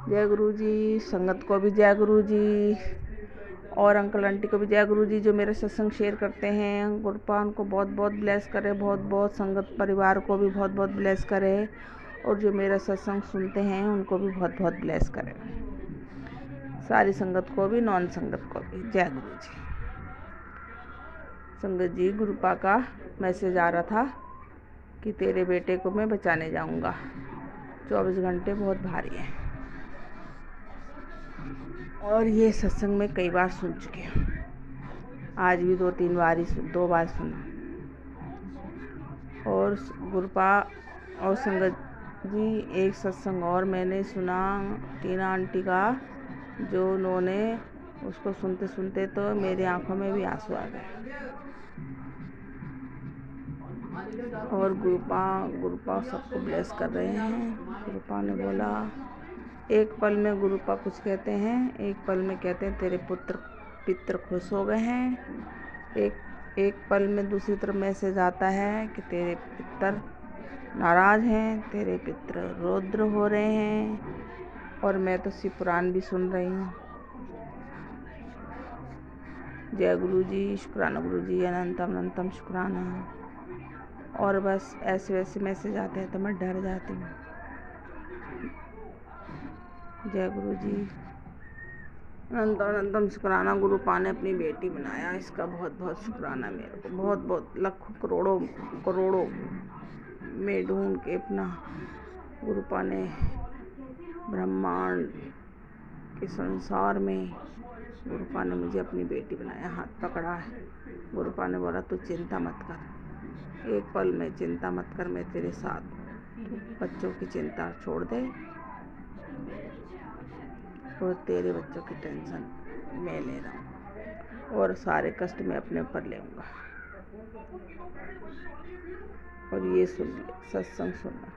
जय गुरु जी। संगत को भी जय गुरु जी और अंकल आंटी को भी जय गुरु जी जो मेरे सत्संग शेयर करते हैं। गुरुपान को बहुत बहुत ब्लेस करे, बहुत बहुत संगत परिवार को भी बहुत बहुत ब्लेस करे और जो मेरा सत्संग सुनते हैं उनको भी बहुत बहुत ब्लेस करे। सारी संगत को भी, नॉन संगत को भी जय गुरु जी। संगत जी, गुरुपा का मैसेज आ रहा था कि तेरे बेटे को मैं बचाने जाऊंगा। 24 घंटे बहुत भारी है और ये सत्संग में कई बार सुन चुके हूँ। आज भी 2 बार सुना। और गुरुपा और संगत जी, एक सत्संग और मैंने सुना टीना आंटी का, जो उन्होंने उसको सुनते सुनते तो मेरी आंखों में भी आंसू आ गए। और गुरुपा सबको ब्लेस कर रहे हैं। गुरुपा ने बोला, एक पल में गुरुपा कुछ कहते हैं, एक पल में कहते हैं तेरे पितर खुश हो गए हैं। एक पल में दूसरी तरफ मैसेज आता है कि तेरे पितर नाराज हैं, तेरे पितर रौद्र हो रहे हैं। और मैं तो शिव पुराण भी सुन रही हूँ। जय गुरु जी, शुक्राना गुरु जी, अनंतम अनंतम शुक्राना। और बस ऐसे वैसे मैसेज आते हैं तो मैं डर जाती हूँ। जय गुरु जी, अनंतम अनंतम शुक्राना। गुरुपा ने अपनी बेटी बनाया, इसका बहुत बहुत शुक्राना। मेरे को बहुत बहुत लाखों करोड़ों में ढूंढ के अपना गुरुपा ने ब्रह्मांड के संसार में गुरुपा ने मुझे अपनी बेटी बनाया, हाथ पकड़ा है। गुरुपा ने बोला तू चिंता मत कर, एक पल में चिंता मत कर, मैं तेरे साथ। बच्चों की चिंता छोड़ दे और तेरे बच्चों की टेंशन मैं ले रहा हूँ और सारे कष्ट मैं अपने ऊपर लेऊंगा। और ये सुन ले, सत्संग सुनना।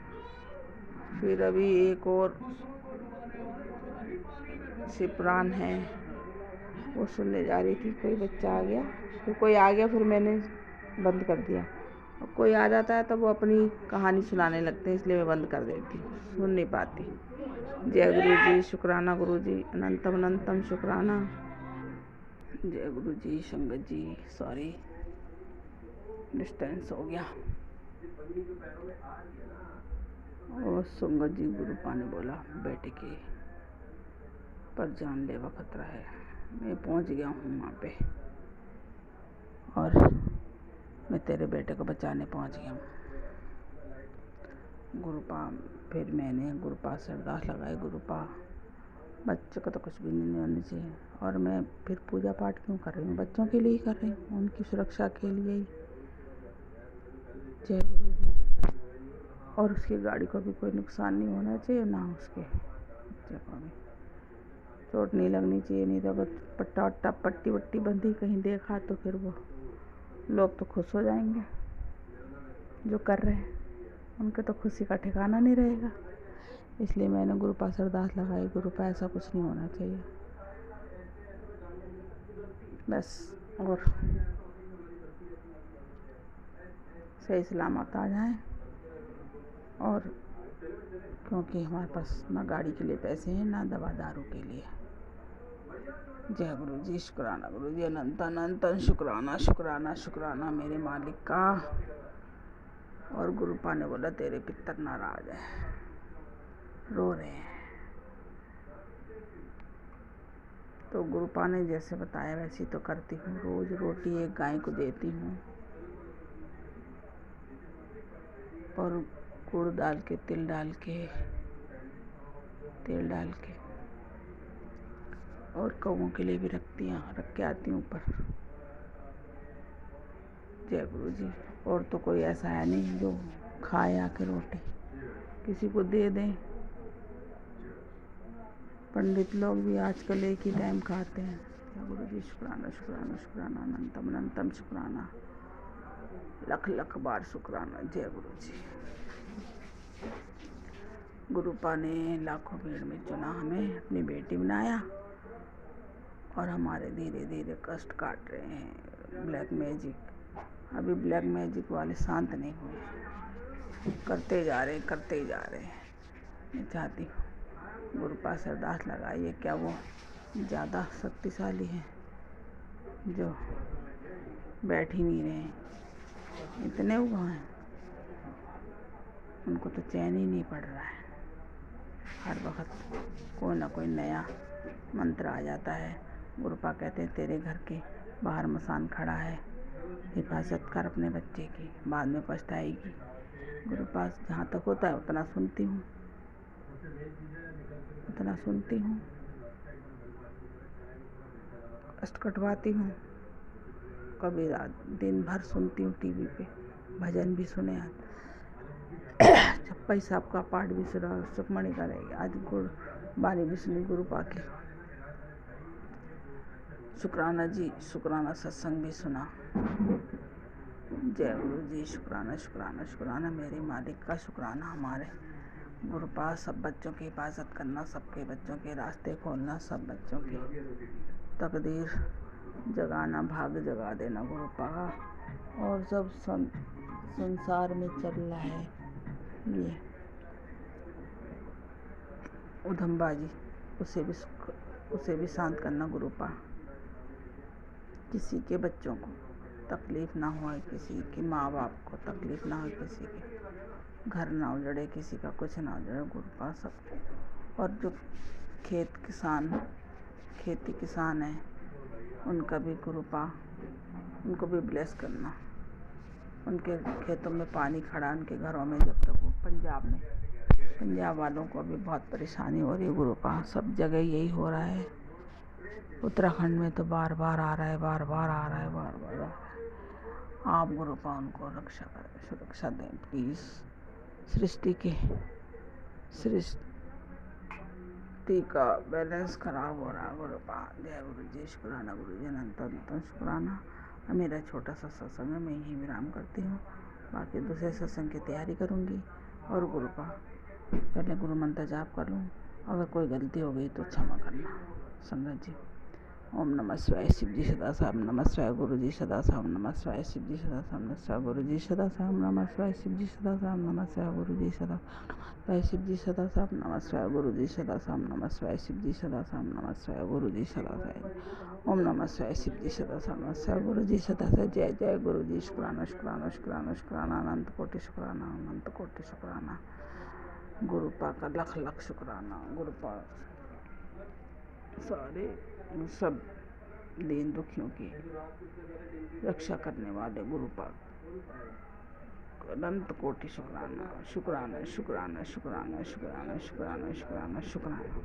फिर अभी एक और शिवपुराण है, वो सुनने जा रही थी। कोई बच्चा आ गया, फिर कोई आ गया, फिर मैंने बंद कर दिया। और कोई आ जाता है तो वो अपनी कहानी सुनाने लगते हैं, इसलिए मैं बंद कर देती हूँ, सुन नहीं पाती। जय गुरु जी, शुक्राना गुरु जी, अनंतम अनंतम शुक्राना। जय गुरु जी। संगत जी, सॉरी डिस्टेंस हो गया। और संगत जी, गुरुपा ने बोला बेटे के पर जानलेवा खतरा है। मैं पहुंच गया हूँ वहाँ पे और मैं तेरे बेटे को बचाने पहुंच गया हूँ। गुरुपा, फिर मैंने गुरुपा से अरदास लगाई, गुरुपा बच्चों को तो कुछ भी नहीं होनी चाहिए। और मैं फिर पूजा पाठ क्यों कर रही हूँ? बच्चों के लिए ही कर रही हूँ, उनकी सुरक्षा के लिए ही। जय गुरु जी। और उसकी गाड़ी को भी कोई नुकसान नहीं होना चाहिए, ना उसके बच्चे को भी चोट नहीं लगनी चाहिए। नहीं तो अगर पट्टी वट्टी बंधी कहीं देखा तो फिर वो लोग तो खुश हो जाएंगे जो कर रहे हैं, उनके तो खुशी का ठिकाना नहीं रहेगा। इसलिए मैंने गुरुपा से अरदास लगाई, गुरुपा ऐसा कुछ नहीं होना चाहिए बस। और सही सलामत आ जाए। और क्योंकि हमारे पास ना गाड़ी के लिए पैसे हैं, ना दवा दारू के लिए। जय गुरु जी, शुक्राना गुरु जी, अनंत अनंत शुक्राना शुक्राना शुक्राना मेरे मालिक का। और गुरुपा ने बोला तेरे पितर नाराज है, रो रहे हैं। तो गुरुपा ने जैसे बताया वैसे तो करती हूँ। रोज रोटी एक गाय को देती हूँ और गुड़ डाल के, तिल डाल के तेल डाल के, और कौवों के लिए भी रख के आती हूँ ऊपर। जय गुरु जी। और तो कोई ऐसा है नहीं जो खाए आके रोटी, किसी को दे दें। पंडित लोग भी आजकल एक ही टाइम खाते हैं। जय गुरु जी। शुक्राना शुक्राना शुक्राना, अनंतम अनंतम शुक्राना, लख लख बार शुक्राना। जय गुरु जी। गुरुपा ने लाखों भीड़ में चुना, हमें अपनी बेटी बनाया, और हमारे धीरे धीरे कष्ट काट रहे हैं ब्लैक मैजिक। अभी ब्लैक मैजिक वाले शांत नहीं हुए, करते जा रहे हैं। मैं चाहती हूँ गुरुपा से अरदास लगाइए, क्या वो ज़्यादा शक्तिशाली है जो बैठ ही नहीं रहे, इतने हुआ हैं, उनको तो चैन ही नहीं पड़ रहा है। हर वक्त कोई ना कोई नया मंत्र आ जाता है। गुरुपा कहते हैं तेरे घर के बाहर मसान खड़ा है, हिफाजत कर अपने बच्चे की, बाद में पछताएगी। गुरुपा जहाँ तक होता है उतना सुनती हूँ, कष्ट कटवाती हूँ। कभी रात दिन भर सुनती हूँ टीवी पे, भजन भी सुने। छप्पई साहब का पाठ भी सुना, सुखमणि करेगी, आज बानी भी सुनी गुरुपा की। शुक्राना जी, शुक्राना सत्संग भी सुना। जय गुरु जी। शुक्राना शुक्राना शुक्राना, मेरे मालिक का शुक्राना। हमारे गुरुपा सब बच्चों की हिफाजत करना, सबके बच्चों के रास्ते खोलना, सब बच्चों की तकदीर जगाना, भाग जगा देना गुरुपा। और सब संसार में चल रहा है ये उधमबाजी, उसे भी शांत करना गुरुपा। किसी के बच्चों को तकलीफ ना हो, किसी के माँ बाप को तकलीफ ना हो, किसी के घर ना उजड़े, किसी का कुछ ना उजड़े गुरुपा सबको। और जो खेती किसान है उनका भी गुरुपा, उनको भी ब्लेस करना। उनके खेतों में पानी खड़ा, उनके घरों में, जब तक वो पंजाब वालों को अभी बहुत परेशानी हो रही है गुरुपा। सब जगह यही हो रहा है। उत्तराखंड में तो बार बार आ रहा है। आप गुरुपा उनको सुरक्षा दें प्लीज़। सृष्टि का बैलेंस खराब हो रहा है गुरुपा। जय गुरु जी। शुक्राना गुरु जी, अनंत शुक्राना। मेरा छोटा सा सत्संग है, मैं यही विराम करती हूँ। बाकी दूसरे सत्संग की तैयारी करूँगी। और गुरुपा पहले गुरु मंत्र जाप कर लूँ, अगर कोई गलती हो गई तो क्षमा करना संगत जी। ओम नमः शिवाय। शिव जी सदा साहब नमः शिवाय। गुरु जी सदा साहब नमः शिवाय। शिव जी सदा साहब नमः शिवाय। गुरु जी सदा साहब नमः शिवाय। शिव जी सदा साहब नमः शिवाय। गुरु जी सदा साहब। शिव जी सदा साहब नमः शिवाय। गुरु जी सदा साहब नमः शिवाय। शिव जी सदा साहब नमः शिवाय। गुरु जी सदा साहब। ओम नमः शिवाय। शिव जी सदा साहब नमः शिवाय। गुरु जी सदा साहब। जय जय गुरु जी। शुक्राना शुक्राना शुक्राना शुक्राना, अनंत कोटि शुक्राना, अनंत कोटि शुक्राना। गुरुपा का लख लख शुक्राना। गुरुपा सारे सब दीन दुखियों की रक्षा करने वाले गुरुपा, अनंत कोटि शुक्राना। शुक्राना शुक्राना शुक्राना शुक्राना शुक्राना शुक्राना शुक्राना।